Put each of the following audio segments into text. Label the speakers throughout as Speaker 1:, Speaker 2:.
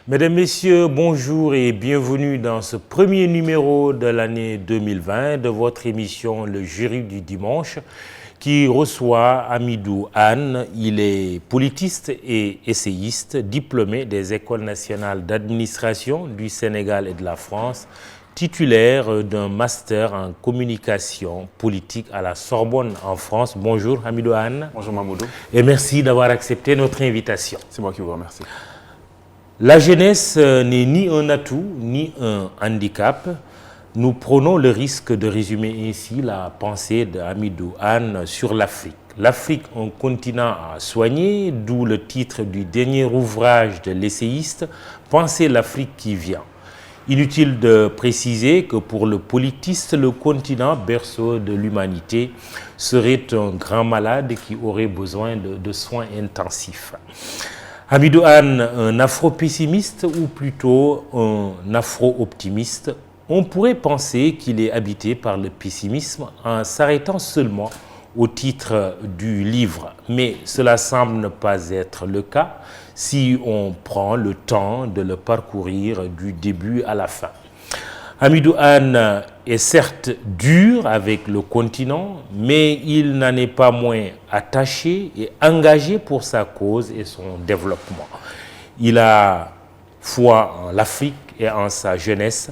Speaker 1: Mesdames, Messieurs, bonjour et bienvenue dans ce premier numéro de l'année 2020 de votre émission Le Jury du Dimanche qui reçoit Hamidou Anne. Il est politiste et essayiste, diplômé des écoles nationales d'administration du Sénégal et de la France, titulaire d'un master en communication politique à la Sorbonne en France. Bonjour Hamidou Anne.
Speaker 2: Bonjour Mamoudou.
Speaker 1: Et merci d'avoir accepté notre invitation.
Speaker 2: C'est moi qui vous remercie.
Speaker 1: La jeunesse n'est ni un atout ni un handicap. Nous prenons le risque de résumer ainsi la pensée de Hamidou Anne sur l'Afrique. L'Afrique, un continent à soigner, d'où le titre du dernier ouvrage de l'essayiste, Penser l'Afrique qui vient. Inutile de préciser que pour le politiste, le continent berceau de l'humanité serait un grand malade qui aurait besoin de soins intensifs. Hamidou Anne, un afro-pessimiste ou plutôt un afro-optimiste, on pourrait penser qu'il est habité par le pessimisme en s'arrêtant seulement au titre du livre. Mais cela semble ne pas être le cas si on prend le temps de le parcourir du début à la fin. Hamidou Anne est certes dur avec le continent, mais il n'en est pas moins attaché et engagé pour sa cause et son développement. Il a foi en l'Afrique et en sa jeunesse.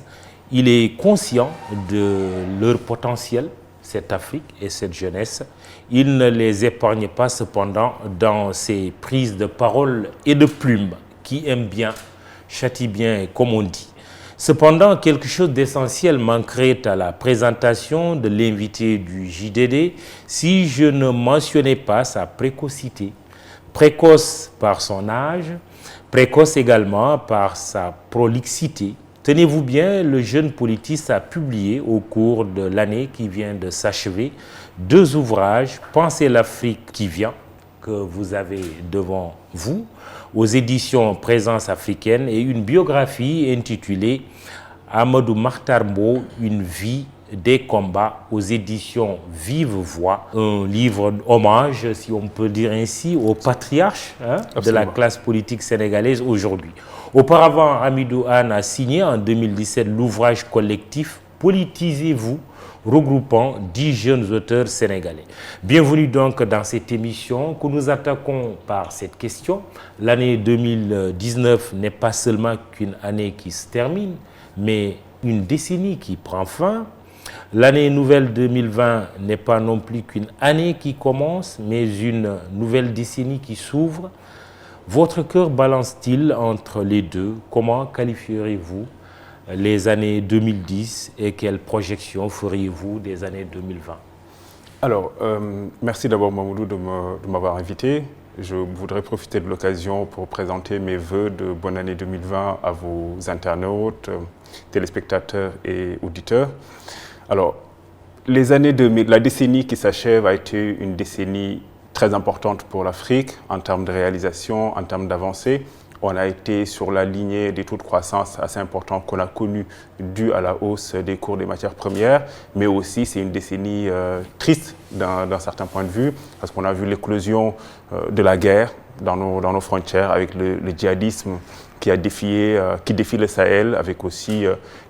Speaker 1: Il est conscient de leur potentiel, cette Afrique et cette jeunesse. Il ne les épargne pas cependant dans ses prises de parole et de plume, qui aiment bien, châtie bien, comme on dit. Cependant, quelque chose d'essentiel manquerait à la présentation de l'invité du JDD si je ne mentionnais pas sa précocité. Précoce par son âge, précoce également par sa prolixité. Tenez-vous bien, le jeune politiste a publié au cours de l'année qui vient de s'achever 2 ouvrages, Penser l'Afrique qui vient, que vous avez devant vous, aux éditions Présence africaine, et une biographie intitulée Amadou Mahtar Mbow, une vie des combats, aux éditions Vive Voix, un livre hommage, si on peut dire ainsi, au patriarche de la classe politique sénégalaise aujourd'hui. Auparavant, Hamidou Anne a signé en 2017 l'ouvrage collectif Politisez-vous, regroupant 10 jeunes auteurs sénégalais. Bienvenue donc dans cette émission que nous attaquons par cette question. L'année 2019 n'est pas seulement qu'une année qui se termine, mais une décennie qui prend fin. L'année nouvelle 2020 n'est pas non plus qu'une année qui commence, mais une nouvelle décennie qui s'ouvre. Votre cœur balance-t-il entre les deux? Comment qualifierez-vous les années 2010 et quelles projections feriez-vous des années 2020?
Speaker 2: Alors, merci d'abord Mamoudou de m'avoir invité. Je voudrais profiter de l'occasion pour présenter mes vœux de bonne année 2020 à vos internautes, téléspectateurs et auditeurs. Alors, les années 2000, la décennie qui s'achève a été une décennie très importante pour l'Afrique en termes de réalisation, en termes d'avancée. On a été sur la lignée des taux de croissance assez importants qu'on a connus dû à la hausse des cours des matières premières, mais aussi c'est une décennie triste d'un certain point de vue, parce qu'on a vu l'éclosion de la guerre dans nos frontières avec le djihadisme qui défie le Sahel, avec aussi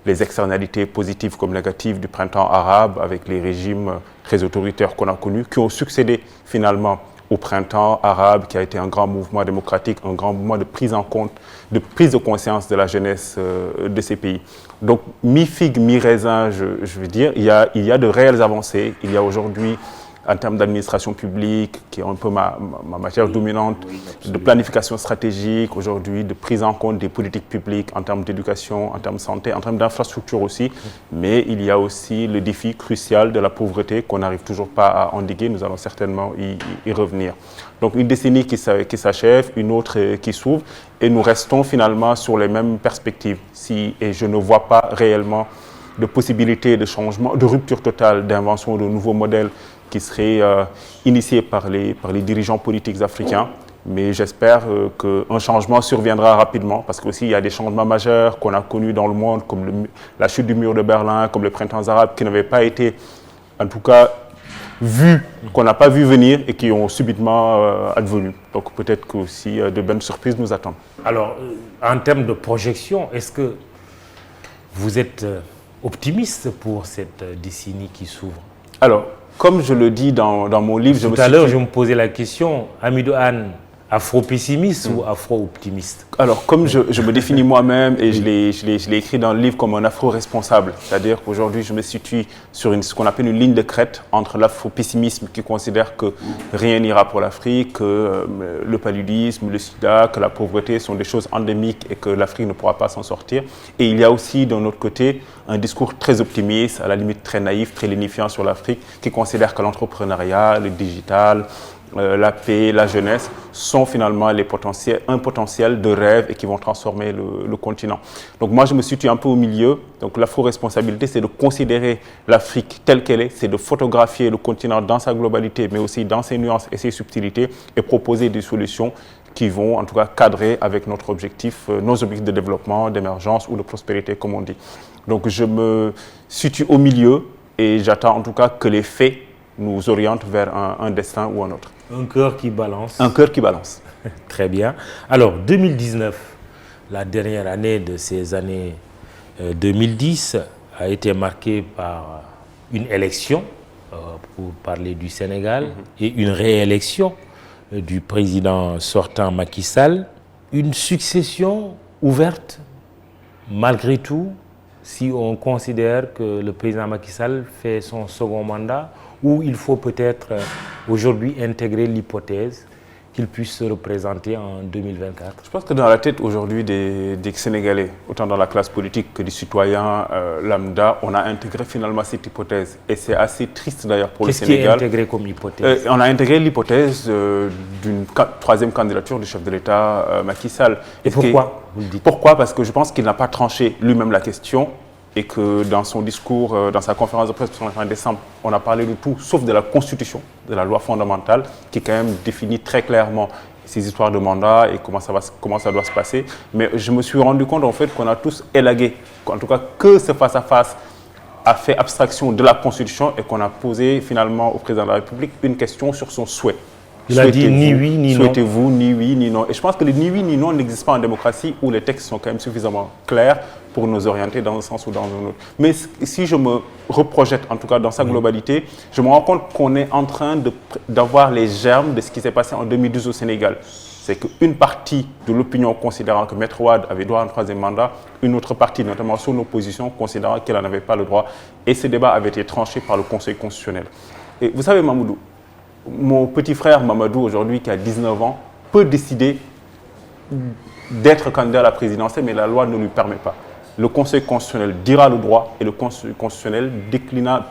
Speaker 2: les externalités positives comme négatives du printemps arabe, avec les régimes très autoritaires qu'on a connus, qui ont succédé finalement au printemps arabe, qui a été un grand mouvement démocratique, un grand mouvement de prise en compte, de prise de conscience de la jeunesse de ces pays. Donc, mi-figue, mi-raisin, je veux dire, il y a de réelles avancées. Il y a aujourd'hui, en termes d'administration publique, qui est un peu ma matière dominante, de planification stratégique aujourd'hui, de prise en compte des politiques publiques en termes d'éducation, en termes de santé, en termes d'infrastructure aussi. Mais il y a aussi le défi crucial de la pauvreté qu'on n'arrive toujours pas à endiguer. Nous allons certainement y revenir. Donc une décennie qui s'achève, une autre qui s'ouvre, et nous restons finalement sur les mêmes perspectives. Et je ne vois pas réellement de possibilité de changement, de rupture totale, d'invention de nouveaux modèles qui seraient initiés par les dirigeants politiques africains. Mais j'espère qu'un changement surviendra rapidement, parce qu'aussi il y a des changements majeurs qu'on a connus dans le monde, comme la chute du mur de Berlin, comme les printemps arabes, qui n'avaient pas été, en tout cas, vues qu'on n'a pas vu venir et qui ont subitement advenu. Donc peut-être que aussi de bonnes surprises nous attendent.
Speaker 1: Alors, en termes de projection, est-ce que vous êtes optimiste pour cette décennie qui s'ouvre?
Speaker 2: Alors, comme je le dis dans mon livre...
Speaker 1: Tout à l'heure, je me posais la question, Hamidou Anne, afro-pessimiste ou afro-optimiste?
Speaker 2: Alors, comme je me définis moi-même et je l'ai écrit dans le livre comme un afro-responsable, c'est-à-dire qu'aujourd'hui, je me situe sur ce qu'on appelle une ligne de crête entre l'afro-pessimisme qui considère que rien n'ira pour l'Afrique, que le paludisme, le sida, que la pauvreté sont des choses endémiques et que l'Afrique ne pourra pas s'en sortir. Et il y a aussi, d'un autre côté, un discours très optimiste, à la limite très naïf, très lénifiant sur l'Afrique, qui considère que l'entrepreneuriat, le digital, la paix, la jeunesse sont finalement un potentiel de rêve et qui vont transformer le continent. Donc moi, je me situe un peu au milieu. Donc l'afro-responsabilité, c'est de considérer l'Afrique telle qu'elle est, c'est de photographier le continent dans sa globalité, mais aussi dans ses nuances et ses subtilités et proposer des solutions qui vont en tout cas cadrer avec nos objectifs de développement, d'émergence ou de prospérité, comme on dit. Donc je me situe au milieu et j'attends en tout cas que les faits nous orientent vers un destin ou un autre.
Speaker 1: Un cœur qui balance.
Speaker 2: Un cœur qui balance.
Speaker 1: Très bien. Alors, 2019, la dernière année de ces années 2010, a été marquée par une élection, pour parler du Sénégal, et une réélection du président sortant Macky Sall. Une succession ouverte, malgré tout, si on considère que le président Macky Sall fait son second mandat, où il faut peut-être aujourd'hui intégrer l'hypothèse qu'il puisse se représenter en 2024.
Speaker 2: Je pense que dans la tête aujourd'hui des Sénégalais, autant dans la classe politique que des citoyens lambda, on a intégré finalement cette hypothèse. Et c'est assez triste d'ailleurs pour le Sénégal.
Speaker 1: Qu'est-ce qui est intégré comme hypothèse?
Speaker 2: On a intégré l'hypothèse d'une troisième candidature du chef de l'État, Macky Sall.
Speaker 1: Et pourquoi vous le dites?
Speaker 2: Pourquoi? Parce que je pense qu'il n'a pas tranché lui-même la question. Et que dans son discours, dans sa conférence de presse en décembre, on a parlé de tout, sauf de la Constitution, de la loi fondamentale, qui quand même définit très clairement ces histoires de mandat et comment ça doit se passer. Mais je me suis rendu compte en fait qu'on a tous élagué, en tout cas que ce face-à-face a fait abstraction de la Constitution et qu'on a posé finalement au président de la République une question sur son souhait.
Speaker 1: Il a dit ni oui ni non.
Speaker 2: Souhaitez-vous ni oui ni non. Et je pense que le ni oui ni non n'existe pas en démocratie où les textes sont quand même suffisamment clairs pour nous orienter dans un sens ou dans un autre. Mais si je me reprojette en tout cas dans sa globalité, je me rends compte qu'on est en train d'avoir les germes de ce qui s'est passé en 2012 au Sénégal. C'est qu'une partie de l'opinion considérant que Maître Wade avait droit à un troisième mandat, une autre partie, notamment son opposition, considérant qu'elle n'en avait pas le droit. Et ce débat avait été tranché par le Conseil constitutionnel. Et vous savez, Mamoudou, mon petit frère Mamadou, aujourd'hui, qui a 19 ans, peut décider d'être candidat à la présidentielle, mais la loi ne lui permet pas. Le Conseil constitutionnel dira le droit et le Conseil constitutionnel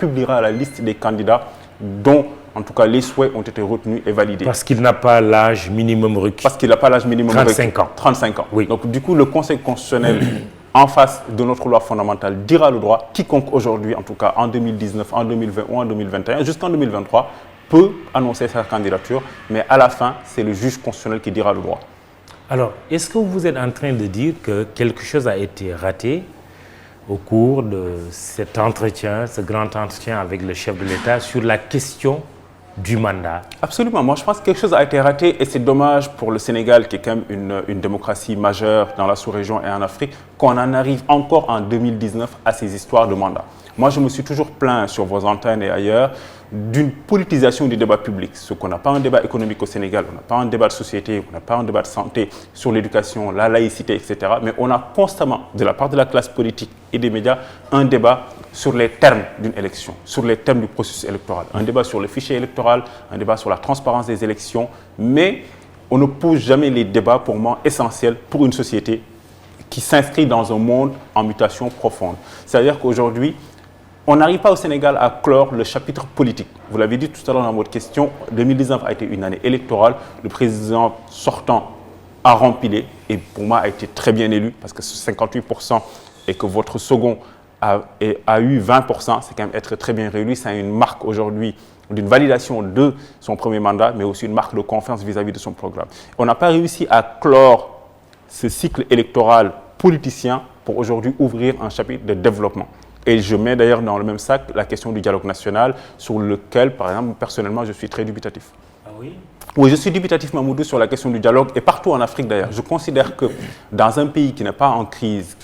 Speaker 2: publiera la liste des candidats dont, en tout cas, les souhaits ont été retenus et validés.
Speaker 1: Parce qu'il n'a pas l'âge minimum requis.
Speaker 2: Parce qu'il n'a pas l'âge minimum requis.
Speaker 1: 35 ans.
Speaker 2: 35 ans.
Speaker 1: Oui.
Speaker 2: Donc, du coup, le Conseil constitutionnel, en face de notre loi fondamentale, dira le droit. Quiconque aujourd'hui, en tout cas en 2019, en 2020 ou en 2021, jusqu'en 2023, peut annoncer sa candidature, mais à la fin, c'est le juge constitutionnel qui dira le droit.
Speaker 1: Alors, est-ce que vous êtes en train de dire que quelque chose a été raté au cours de cet entretien, ce grand entretien avec le chef de l'État sur la question du mandat?
Speaker 2: Absolument. Moi, je pense que quelque chose a été raté et c'est dommage pour le Sénégal, qui est quand même une démocratie majeure dans la sous-région et en Afrique, qu'on en arrive encore en 2019 à ces histoires de mandat. Moi, je me suis toujours plaint sur vos antennes et ailleurs d'une politisation du débat public. Ce qu'on n'a pas un débat économique au Sénégal, on n'a pas un débat de société, on n'a pas un débat de santé sur l'éducation, la laïcité, etc. Mais on a constamment, de la part de la classe politique et des médias, un débat sur les termes d'une élection, sur les termes du processus électoral. Un débat sur le fichier électoral, un débat sur la transparence des élections. Mais on ne pose jamais les débats, pour moi, essentiels pour une société qui s'inscrit dans un monde en mutation profonde. C'est-à-dire qu'aujourd'hui, on n'arrive pas au Sénégal à clore le chapitre politique. Vous l'avez dit tout à l'heure dans votre question, 2019 a été une année électorale. Le président sortant a rempilé et pour moi a été très bien élu parce que ce 58% et que votre second a eu 20%, c'est quand même être très bien réélu. C'est une marque aujourd'hui d'une validation de son premier mandat, mais aussi une marque de confiance vis-à-vis de son programme. On n'a pas réussi à clore ce cycle électoral politicien pour aujourd'hui ouvrir un chapitre de développement. Et je mets d'ailleurs dans le même sac la question du dialogue national, sur lequel, par exemple, personnellement, je suis très dubitatif.
Speaker 1: Ah oui?
Speaker 2: Oui, je suis dubitatif, Mamoudou, sur la question du dialogue, et partout en Afrique d'ailleurs. Je considère que dans un pays qui n'est pas en crise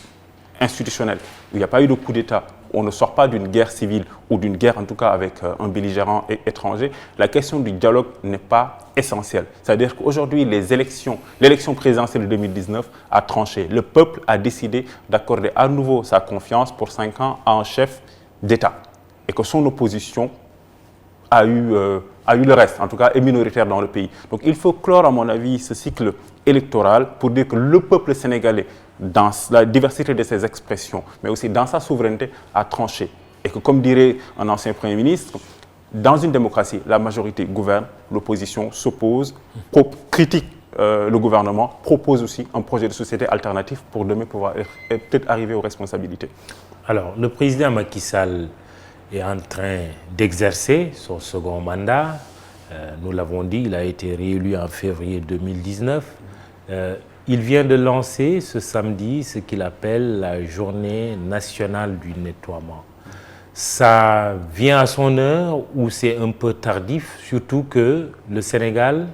Speaker 2: institutionnelle, où il n'y a pas eu de coup d'État, on ne sort pas d'une guerre civile ou d'une guerre en tout cas avec un belligérant étranger, la question du dialogue n'est pas essentielle. C'est-à-dire qu'aujourd'hui, l'élection présidentielle de 2019 a tranché. Le peuple a décidé d'accorder à nouveau sa confiance pour 5 ans à un chef d'État. Et que son opposition a eu le reste, en tout cas est minoritaire dans le pays. Donc il faut clore, à mon avis, ce cycle électoral pour dire que le peuple sénégalais, dans la diversité de ses expressions, mais aussi dans sa souveraineté, a tranché. Et que, comme dirait un ancien Premier ministre, dans une démocratie, la majorité gouverne, l'opposition s'oppose, critique le gouvernement, propose aussi un projet de société alternatif pour demain pouvoir peut-être arriver aux responsabilités.
Speaker 1: Alors, le président Macky Sall est en train d'exercer son second mandat. Nous l'avons dit, il a été réélu en février 2019. Il vient de lancer ce samedi ce qu'il appelle la journée nationale du nettoiement. Ça vient à son heure ou c'est un peu tardif, surtout que le Sénégal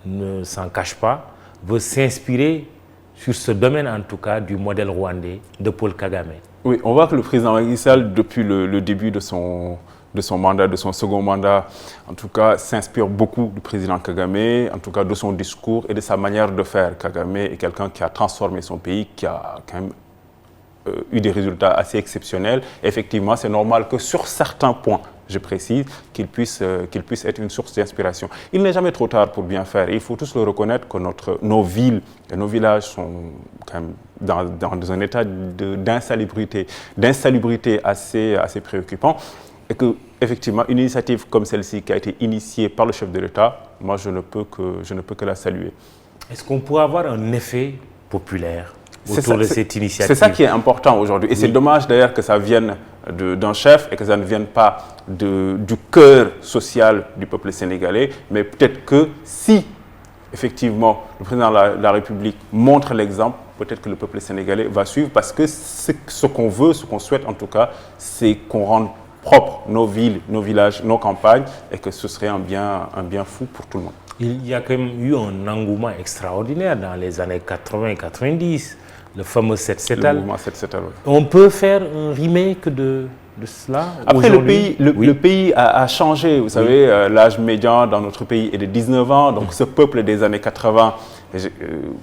Speaker 1: ne s'en cache pas, veut s'inspirer sur ce domaine en tout cas du modèle rwandais de Paul Kagame.
Speaker 2: Oui, on voit que le président Macky Sall, depuis le début de son mandat, de son second mandat, en tout cas, s'inspire beaucoup du président Kagame, en tout cas de son discours et de sa manière de faire. Kagame est quelqu'un qui a transformé son pays, qui a quand même eu des résultats assez exceptionnels. Effectivement, c'est normal que sur certains points, je précise, qu'il puisse être une source d'inspiration. Il n'est jamais trop tard pour bien faire. Il faut tous le reconnaître que nos villes et nos villages sont quand même dans un état d'insalubrité assez préoccupant. Et que, effectivement, une initiative comme celle-ci qui a été initiée par le chef de l'État, moi, je ne peux que la saluer.
Speaker 1: Est-ce qu'on peut avoir un effet populaire autour de cette initiative?
Speaker 2: C'est ça qui est important aujourd'hui. Et c'est dommage d'ailleurs que ça vienne d'un chef et que ça ne vienne pas du cœur social du peuple sénégalais. Mais peut-être que si, effectivement, le président de la République montre l'exemple, peut-être que le peuple sénégalais va suivre, parce que ce qu'on veut, ce qu'on souhaite en tout cas, c'est qu'on rende propre nos villes, nos villages, nos campagnes, et que ce serait un bien fou pour tout le monde.
Speaker 1: Il y a quand même eu un engouement extraordinaire dans les années 80-90, le fameux 7-7.
Speaker 2: Le mouvement 7-7, oui.
Speaker 1: On peut faire un remake de cela?
Speaker 2: Après, le pays a changé. Vous savez, l'âge médian dans notre pays est de 19 ans. Donc, ce peuple des années 80,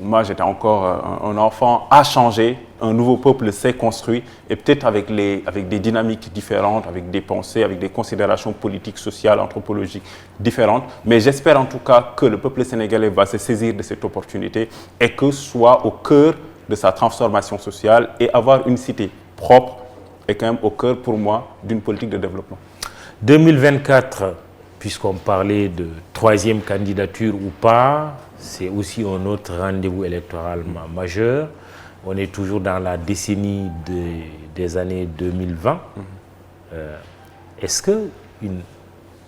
Speaker 2: moi j'étais encore un enfant, a changé. Un nouveau peuple s'est construit. Et peut-être avec des dynamiques différentes, avec des pensées, avec des considérations politiques, sociales, anthropologiques différentes. Mais j'espère en tout cas que le peuple sénégalais va se saisir de cette opportunité et que soit au cœur de sa transformation sociale et avoir une cité propre est quand même au cœur pour moi d'une politique de développement.
Speaker 1: 2024, puisqu'on parlait de troisième candidature ou pas, c'est aussi un autre rendez-vous électoral majeur. On est toujours dans la décennie des années 2020. Est-ce qu'une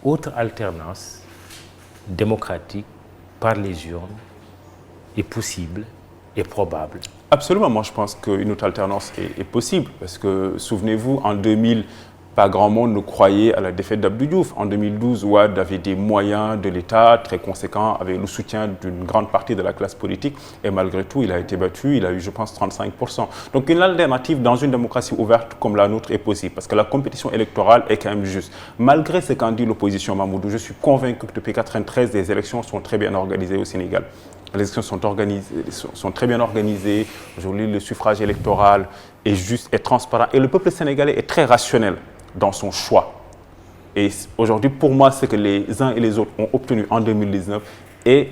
Speaker 1: autre alternance démocratique par les urnes est possible, est probable?
Speaker 2: Absolument, moi je pense qu'une autre alternance est possible, parce que souvenez-vous, en 2000, pas grand monde ne croyait à la défaite d'Abdou Diouf. En 2012, Ouad avait des moyens de l'État très conséquents, avec le soutien d'une grande partie de la classe politique, et malgré tout, il a été battu, il a eu, je pense, 35%. Donc une alternative dans une démocratie ouverte comme la nôtre est possible, parce que la compétition électorale est quand même juste. Malgré ce qu'en dit l'opposition, Mamoudou, je suis convaincu que depuis 1993, les élections sont très bien organisées au Sénégal. Les élections sont très bien organisées. Aujourd'hui, le suffrage électoral est juste et transparent. Et le peuple sénégalais est très rationnel dans son choix. Et aujourd'hui, pour moi, ce que les uns et les autres ont obtenu en 2019 est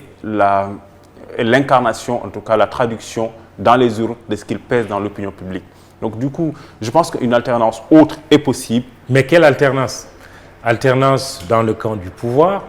Speaker 2: l'incarnation, en tout cas la traduction dans les urnes de ce qu'il pèse dans l'opinion publique. Donc du coup, je pense qu'une alternance autre est possible.
Speaker 1: Mais quelle alternance? Alternance dans le camp du pouvoir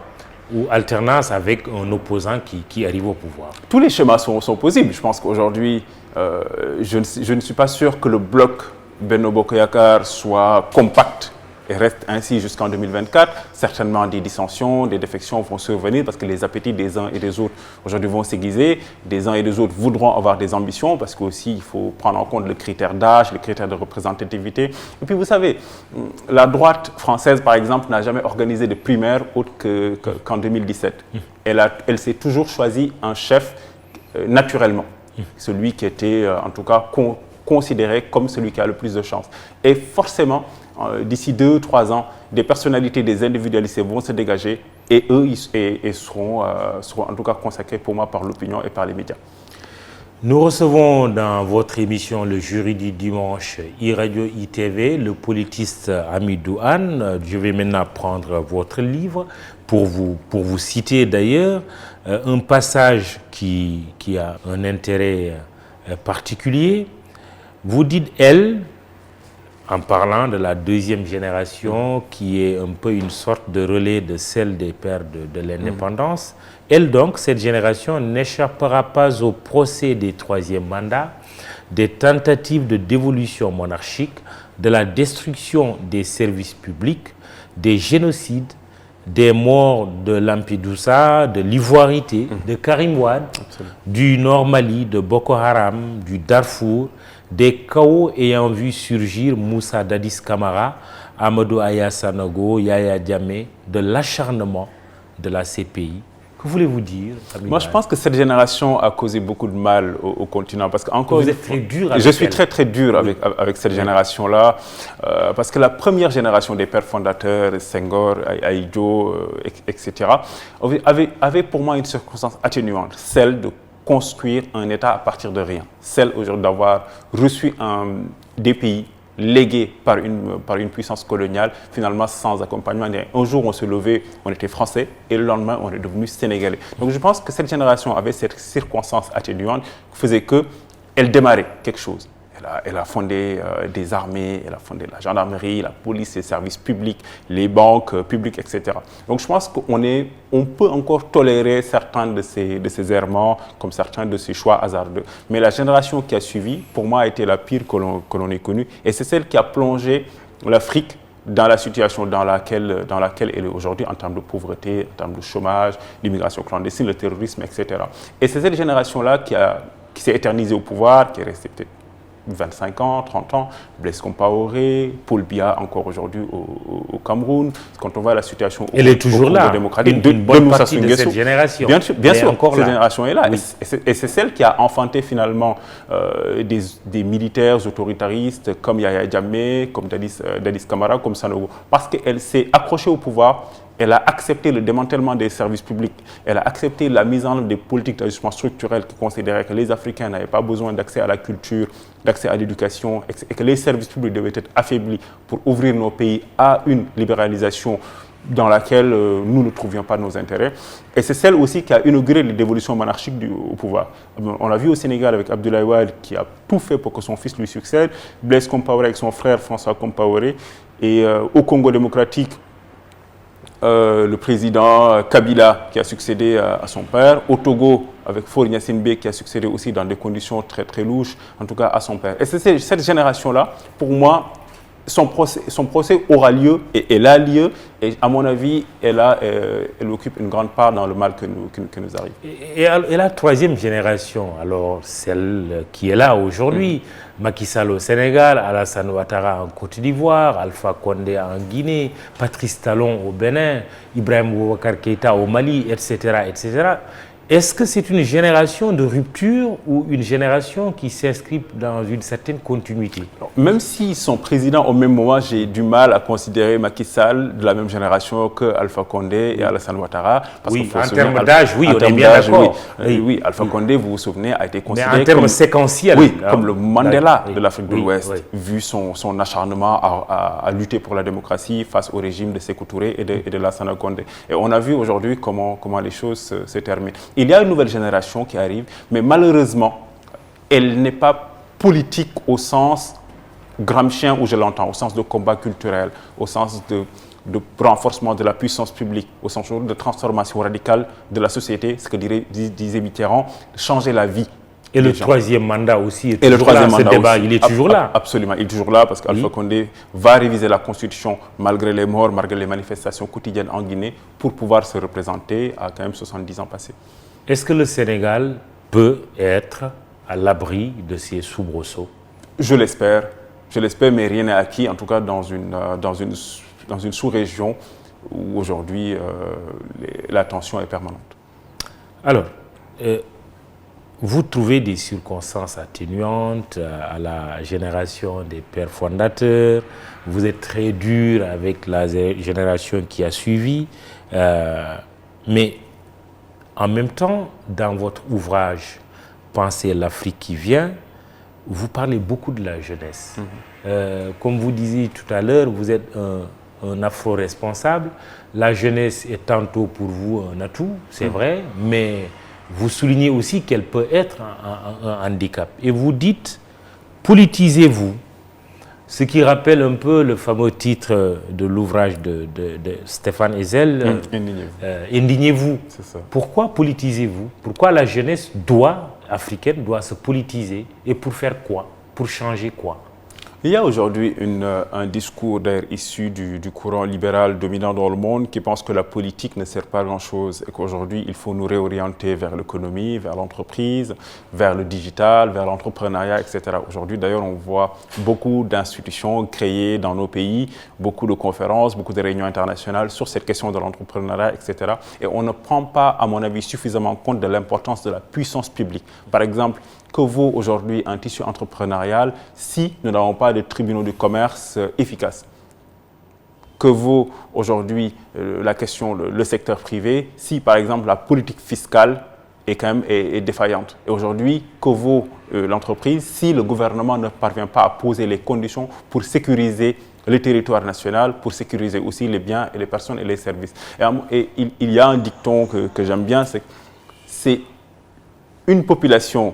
Speaker 1: ou alternance avec un opposant qui arrive au pouvoir?
Speaker 2: Tous les schémas sont possibles. Je pense qu'aujourd'hui, je ne suis pas sûr que le bloc Benno Bokk Yakaar soit compact et reste ainsi jusqu'en 2024. Certainement des dissensions, des défections vont survenir parce que les appétits des uns et des autres aujourd'hui vont s'aiguiser. Des uns et des autres voudront avoir des ambitions parce qu'aussi il faut prendre en compte le critère d'âge, le critère de représentativité. Et puis vous savez, la droite française par exemple n'a jamais organisé de primaire autre qu'en 2017. Elle s'est toujours choisi un chef naturellement, celui qui était en tout cas considéré comme celui qui a le plus de chances. Et forcément, d'ici 2-3 ans, des personnalités, des individualistes vont se dégager et eux ils seront en tout cas consacrés pour moi par l'opinion et par les médias.
Speaker 1: Nous recevons dans votre émission Le Jury du dimanche e-radio ITV le politiste Hamidou Anne. Je vais maintenant prendre votre livre pour vous citer d'ailleurs un passage qui a un intérêt particulier. Vous dites « elle », en parlant de la deuxième génération qui est un peu une sorte de relais de celle des pères de l'indépendance. Elle donc, cette génération, n'échappera pas au procès des troisièmes mandats, des tentatives de dévolution monarchique, de la destruction des services publics, des génocides, des morts de Lampedusa, de l'Ivoirité, de Karim Wade, du Nord Mali, de Boko Haram, du Darfour, des chaos ayant vu surgir Moussa Dadis Camara, Amadou Aya Sanogo, Yaya Diamé, de l'acharnement de la CPI. Que voulez-vous dire, Hamidou?
Speaker 2: Moi, je pense que cette génération a causé beaucoup de mal au continent. Parce que encore
Speaker 1: vous êtes très dur avec
Speaker 2: je suis
Speaker 1: elle.
Speaker 2: très dur avec cette génération-là. Parce que la première génération des pères fondateurs, Senghor, Ahidjo, etc., avait pour moi une circonstance atténuante, celle de construire un État à partir de rien. Celle aujourd'hui d'avoir reçu des pays légués par une puissance coloniale, finalement sans accompagnement. Un jour, on se levait, on était français, et le lendemain, on est devenu sénégalais. Donc je pense que cette génération avait cette circonstance atténuante qui faisait qu'elle démarrait quelque chose. Elle a fondé des armées, elle a fondé la gendarmerie, la police, les services publics, les banques publiques, etc. Donc je pense qu'on peut encore tolérer certains de ces errements, comme certains de ces choix hasardeux. Mais la génération qui a suivi, pour moi, a été la pire que l'on ait connue. Et c'est celle qui a plongé l'Afrique dans la situation dans laquelle elle est aujourd'hui en termes de pauvreté, en termes de chômage, l'immigration clandestine, le terrorisme, etc. Et c'est cette génération-là qui s'est éternisée au pouvoir, qui est restée peut-être 25 ans, 30 ans, Blaise Compaoré, Paul Biya encore aujourd'hui au Cameroun. Quand on voit la situation
Speaker 1: elle est toujours là, une bonne partie de cette génération.
Speaker 2: Bien sûr,
Speaker 1: encore
Speaker 2: cette
Speaker 1: là.
Speaker 2: génération est là.
Speaker 1: Oui.
Speaker 2: Et c'est celle qui a enfanté finalement des militaires autoritaristes comme Yaya Jammeh, comme Dadis Camara, comme Sanogo. Parce qu'elle s'est accrochée au pouvoir. Elle a accepté le démantèlement des services publics. Elle a accepté la mise en œuvre des politiques d'ajustement structurel qui considéraient que les Africains n'avaient pas besoin d'accès à la culture, d'accès à l'éducation, et que les services publics devaient être affaiblis pour ouvrir nos pays à une libéralisation dans laquelle nous ne trouvions pas nos intérêts. Et c'est celle aussi qui a inauguré les dévolutions monarchiques au pouvoir. On l'a vu au Sénégal avec Abdoulaye Wade qui a tout fait pour que son fils lui succède, Blaise Compaoré avec son frère François Compaoré, et au Congo démocratique, le président Kabila qui a succédé à son père, au Togo avec Faure Gnassingbé qui a succédé aussi dans des conditions très très louches, en tout cas à son père. Et c'est cette génération-là, pour moi, son procès aura lieu et elle a lieu, et à mon avis, elle occupe une grande part dans le mal que nous arrive.
Speaker 1: Et la troisième génération, alors celle qui est là aujourd'hui, Macky Sall au Sénégal, Alassane Ouattara en Côte d'Ivoire, Alpha Condé en Guinée, Patrice Talon au Bénin, Ibrahim Boubacar Keïta au Mali, etc., etc. Est-ce que c'est une génération de rupture ou une génération qui s'inscrit dans une certaine continuité?
Speaker 2: Même s'ils sont présidents au même moment, j'ai du mal à considérer Macky Sall de la même génération que Alpha Condé et Alassane Ouattara.
Speaker 1: Parce oui, en termes d'âge, oui, on est bien d'accord.
Speaker 2: Oui, Alpha Condé, vous vous souvenez, a été considéré
Speaker 1: mais en termes séquentiels.
Speaker 2: Oui, comme le Mandela de l'Afrique de l'Ouest, vu son acharnement à lutter pour la démocratie face au régime de Sékou Touré et de Lassana Condé. Et on a vu aujourd'hui comment les choses se terminent. Il y a une nouvelle génération qui arrive, mais malheureusement, elle n'est pas politique au sens gramscien où je l'entends, au sens de combat culturel, au sens de renforcement de la puissance publique, au sens de transformation radicale de la société, ce que disait Mitterrand, changer la vie.
Speaker 1: Et le troisième mandat aussi est toujours là. Ce débat, il est toujours là.
Speaker 2: Absolument, il est toujours là parce qu'Alpha Condé va réviser la Constitution malgré les morts, malgré les manifestations quotidiennes en Guinée pour pouvoir se représenter à quand même 70 ans passés.
Speaker 1: Est-ce que le Sénégal peut être à l'abri de ces soubresauts?
Speaker 2: Je l'espère, mais rien n'est acquis, en tout cas dans une sous-région où aujourd'hui la tension est permanente.
Speaker 1: Alors, vous trouvez des circonstances atténuantes à la génération des pères fondateurs, vous êtes très dur avec la génération qui a suivi, mais en même temps, dans votre ouvrage « Pensez l'Afrique qui vient », vous parlez beaucoup de la jeunesse. Comme vous disiez tout à l'heure, vous êtes un afro-responsable. La jeunesse est tantôt pour vous un atout, c'est vrai, mais vous soulignez aussi qu'elle peut être un handicap. Et vous dites, politisez-vous, ce qui rappelle un peu le fameux titre de l'ouvrage de Stéphane Hessel, Indignez-vous. Pourquoi politisez-vous? Pourquoi la jeunesse africaine doit se politiser? Et pour faire quoi? Pour changer quoi?
Speaker 2: Il y a aujourd'hui un discours d'ailleurs issu du courant libéral dominant dans le monde qui pense que la politique ne sert pas à grand-chose et qu'aujourd'hui, il faut nous réorienter vers l'économie, vers l'entreprise, vers le digital, vers l'entrepreneuriat, etc. Aujourd'hui, d'ailleurs, on voit beaucoup d'institutions créées dans nos pays, beaucoup de conférences, beaucoup de réunions internationales sur cette question de l'entrepreneuriat, etc. Et on ne prend pas, à mon avis, suffisamment compte de l'importance de la puissance publique. Par exemple, que vaut aujourd'hui un tissu entrepreneurial si nous n'avons pas de tribunaux du commerce efficaces? Que vaut aujourd'hui la question, le secteur privé, si par exemple la politique fiscale est défaillante? Et aujourd'hui, que vaut l'entreprise si le gouvernement ne parvient pas à poser les conditions pour sécuriser le territoire national, pour sécuriser aussi les biens et les personnes et les services? Et il y a un dicton que j'aime bien, c'est une population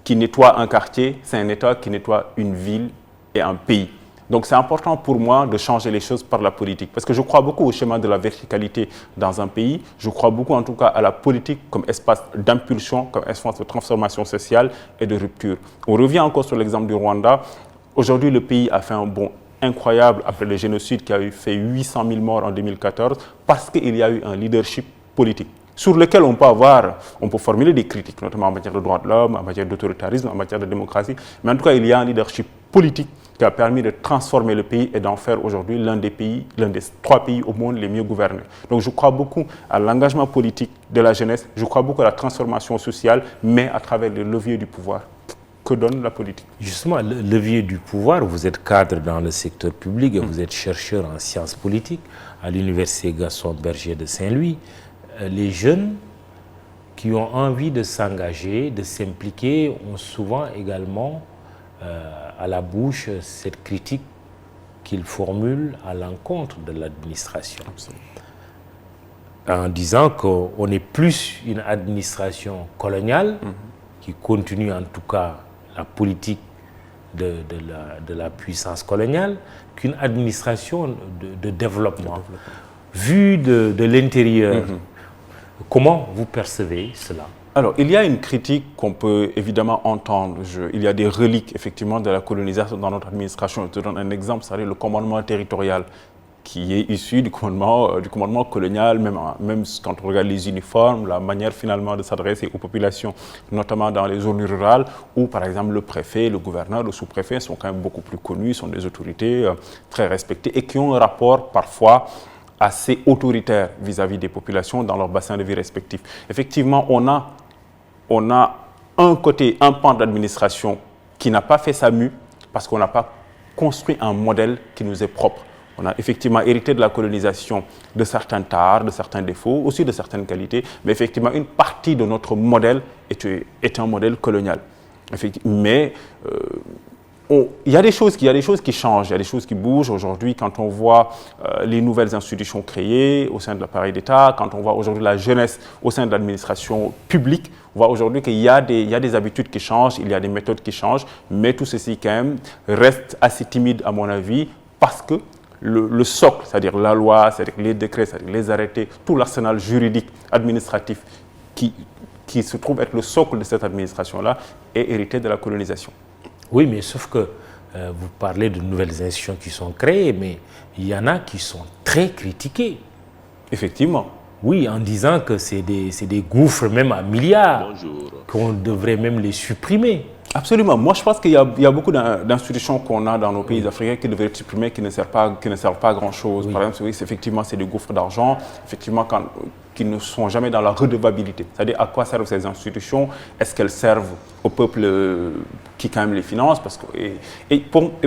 Speaker 2: qui nettoie un quartier, c'est un État qui nettoie une ville et un pays. Donc c'est important pour moi de changer les choses par la politique, parce que je crois beaucoup au schéma de la verticalité dans un pays, je crois beaucoup en tout cas à la politique comme espace d'impulsion, comme espace de transformation sociale et de rupture. On revient encore sur l'exemple du Rwanda. Aujourd'hui, le pays a fait un bond incroyable après le génocide qui a fait 800 000 morts en 2014, parce qu'il y a eu un leadership politique sur lequel on peut formuler des critiques, notamment en matière de droits de l'homme, en matière d'autoritarisme, en matière de démocratie. Mais en tout cas, il y a un leadership politique qui a permis de transformer le pays et d'en faire aujourd'hui l'un des 3 pays au monde les mieux gouvernés. Donc je crois beaucoup à l'engagement politique de la jeunesse, je crois beaucoup à la transformation sociale, mais à travers le levier du pouvoir que donne la politique.
Speaker 1: Justement, le levier du pouvoir, vous êtes cadre dans le secteur public et vous êtes chercheur en sciences politiques à l'université Gaston Berger de Saint-Louis. Les jeunes qui ont envie de s'engager, de s'impliquer, ont souvent également à la bouche cette critique qu'ils formulent à l'encontre de l'administration. En disant qu'on est plus une administration coloniale qui continue en tout cas la politique de la puissance coloniale qu'une administration de développement. Vu de l'intérieur, comment vous percevez cela?
Speaker 2: Alors, il y a une critique qu'on peut évidemment entendre. Il y a des reliques, effectivement, de la colonisation dans notre administration. Je te donne un exemple, c'est le commandement territorial qui est issu du commandement colonial, même quand on regarde les uniformes, la manière finalement de s'adresser aux populations, notamment dans les zones rurales, où par exemple le préfet, le gouverneur, le sous-préfet sont quand même beaucoup plus connus, sont des autorités très respectées et qui ont un rapport parfois assez autoritaire vis-à-vis des populations dans leur bassin de vie respectif. Effectivement, on a un pan de l'administration qui n'a pas fait sa mue parce qu'on n'a pas construit un modèle qui nous est propre. On a effectivement hérité de la colonisation de certains tares, de certains défauts, aussi de certaines qualités, mais effectivement, une partie de notre modèle est un modèle colonial. Mais il y a des choses qui changent, il y a des choses qui bougent. Aujourd'hui, quand on voit les nouvelles institutions créées au sein de l'appareil d'État, quand on voit aujourd'hui la jeunesse au sein de l'administration publique, on voit aujourd'hui qu'il y a des habitudes qui changent, il y a des méthodes qui changent, mais tout ceci quand même reste assez timide à mon avis, parce que le socle, c'est-à-dire la loi, c'est-à-dire les décrets, c'est-à-dire les arrêtés, tout l'arsenal juridique, administratif qui qui se trouve être le socle de cette administration-là, est hérité de la colonisation.
Speaker 1: Oui, mais sauf que vous parlez de nouvelles institutions qui sont créées, mais il y en a qui sont très critiquées.
Speaker 2: Effectivement.
Speaker 1: Oui, en disant que c'est des gouffres même à milliards, qu'on devrait même les supprimer.
Speaker 2: Absolument. Moi, je pense qu'il y a beaucoup d'institutions qu'on a dans nos pays africains qui devraient être supprimées, qui ne servent pas à grand-chose. Par exemple, oui, effectivement, c'est des gouffres d'argent, effectivement, qui ne sont jamais dans la redevabilité. C'est-à-dire, à quoi servent ces institutions? Est-ce qu'elles servent au peuple qui, quand même, les finance?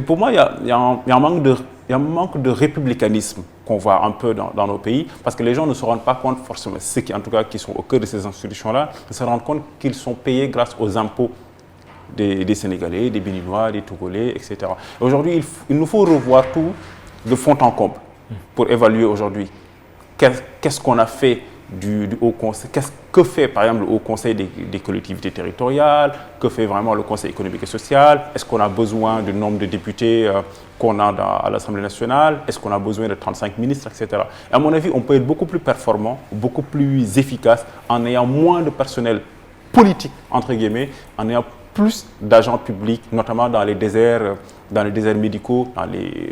Speaker 2: Pour moi, il y a un manque de républicanisme qu'on voit un peu dans nos pays, parce que les gens ne se rendent pas compte, forcément, ceux qui, en tout cas, qui sont au cœur de ces institutions-là, ne se rendent compte qu'ils sont payés grâce aux impôts des Sénégalais, des Béninois, des Togolais, etc. Aujourd'hui, il nous faut revoir tout de fond en comble pour évaluer aujourd'hui qu'est-ce qu'on a fait du Haut Conseil, que fait par exemple le Haut Conseil des collectivités territoriales, que fait vraiment le Conseil économique et social, est-ce qu'on a besoin du nombre de députés qu'on a à l'Assemblée nationale, est-ce qu'on a besoin de 35 ministres, etc. Et à mon avis, on peut être beaucoup plus performant, beaucoup plus efficace en ayant moins de personnel politique, entre guillemets, en ayant plus d'agents publics, notamment dans les déserts médicaux,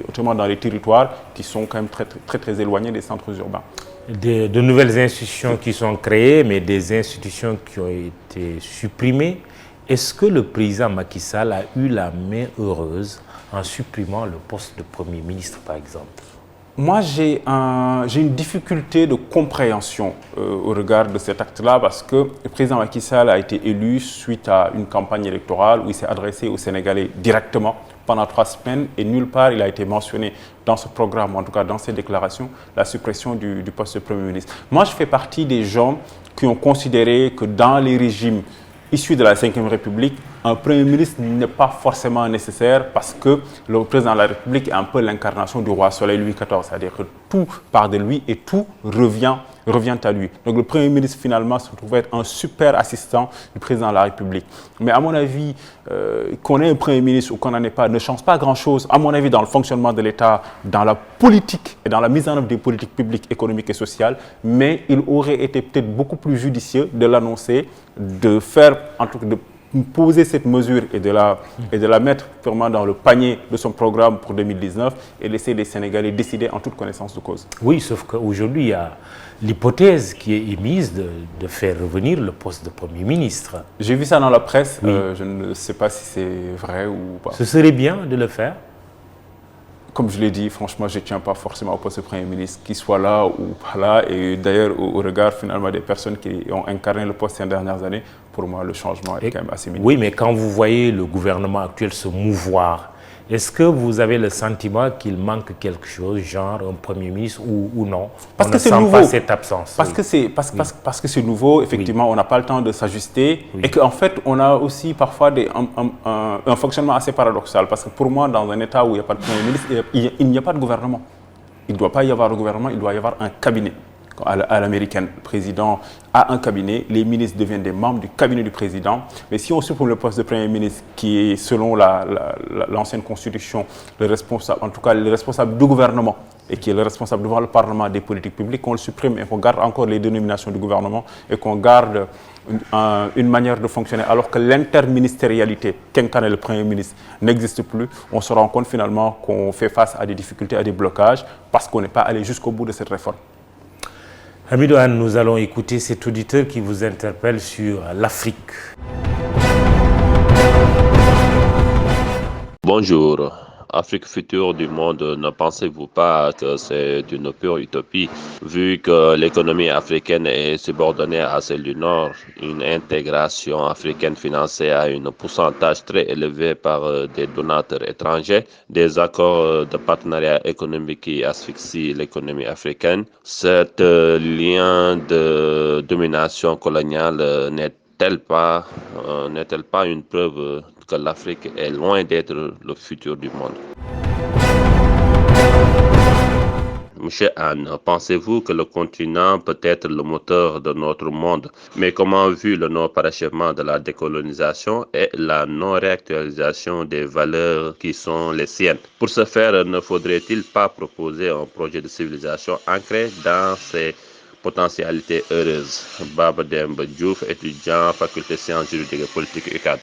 Speaker 2: autrement dans les territoires qui sont quand même très éloignés des centres urbains.
Speaker 1: De nouvelles institutions qui sont créées, mais des institutions qui ont été supprimées. Est-ce que le président Macky Sall a eu la main heureuse en supprimant le poste de Premier ministre, par exemple?
Speaker 2: Moi, j'ai une difficulté de compréhension au regard de cet acte-là, parce que le président Macky Sall a été élu suite à une campagne électorale où il s'est adressé aux Sénégalais directement pendant 3 semaines, et nulle part il a été mentionné dans ce programme, en tout cas dans ses déclarations, la suppression du poste de Premier ministre. Moi, je fais partie des gens qui ont considéré que dans les régimes issus de la Ve République, un Premier ministre n'est pas forcément nécessaire, parce que le président de la République est un peu l'incarnation du roi Soleil Louis XIV, c'est-à-dire que tout part de lui et tout revient à lui. Donc le Premier ministre finalement se trouve être un super assistant du président de la République. Mais à mon avis, qu'on ait un Premier ministre ou qu'on n'en ait pas ne change pas grand-chose, à mon avis, dans le fonctionnement de l'État, dans la politique et dans la mise en œuvre des politiques publiques, économiques et sociales, mais il aurait été peut-être beaucoup plus judicieux de l'annoncer, de faire, en tout cas, de poser cette mesure et de la mettre purement dans le panier de son programme pour 2019 et laisser les Sénégalais décider en toute connaissance de cause.
Speaker 1: Oui, sauf qu'aujourd'hui, il y a l'hypothèse qui est émise de faire revenir le poste de Premier ministre.
Speaker 2: J'ai vu ça dans la presse, oui. Je ne sais pas si c'est vrai ou pas.
Speaker 1: Ce serait bien de le faire?
Speaker 2: Comme je l'ai dit, franchement, je ne tiens pas forcément au poste de Premier ministre, qu'il soit là ou pas là. Et d'ailleurs, au regard finalement des personnes qui ont incarné le poste ces dernières années, pour moi, le changement est quand même assez minime.
Speaker 1: Oui, mais quand vous voyez le gouvernement actuel se mouvoir, est-ce que vous avez le sentiment qu'il manque quelque chose, genre un Premier ministre ou non?
Speaker 2: Parce
Speaker 1: on
Speaker 2: que c'est
Speaker 1: ne
Speaker 2: nouveau.
Speaker 1: sent pas cette absence.
Speaker 2: Parce que c'est nouveau, effectivement, on n'a pas le temps de s'ajuster. Et qu'en fait, on a aussi parfois un fonctionnement assez paradoxal. Parce que pour moi, dans un État où il n'y a pas de Premier ministre, il n'y a pas de gouvernement. Il ne doit pas y avoir de gouvernement, il doit y avoir un cabinet. À l'américaine, le président a un cabinet, les ministres deviennent des membres du cabinet du président. Mais si on supprime le poste de Premier ministre, qui est selon l'ancienne constitution, le responsable du gouvernement, et qui est le responsable devant le Parlement des politiques publiques, qu'on le supprime et qu'on garde encore les dénominations du gouvernement et qu'on garde une manière de fonctionner, alors que l'interministérialité qu'incarne le Premier ministre n'existe plus, on se rend compte finalement qu'on fait face à des difficultés, à des blocages, parce qu'on n'est pas allé jusqu'au bout de cette réforme.
Speaker 1: Hamidou Anne, nous allons écouter cet auditeur qui vous interpelle sur l'Afrique.
Speaker 3: Bonjour. Afrique future du monde, ne pensez-vous pas que c'est une pure utopie, vu que l'économie africaine est subordonnée à celle du Nord, une intégration africaine financée à un pourcentage très élevé par des donateurs étrangers, des accords de partenariat économique qui asphyxient l'économie africaine? Cet lien de domination coloniale n'est-elle pas une preuve que l'Afrique est loin d'être le futur du monde? Monsieur Anne, pensez-vous que le continent peut être le moteur de notre monde, mais comment vu le non-parachèvement de la décolonisation et la non-réactualisation des valeurs qui sont les siennes? Pour ce faire, ne faudrait-il pas proposer un projet de civilisation ancré dans ces potentialité heureuse. Baba Demba Diouf, étudiant, faculté sciences juridiques et politiques UCAD.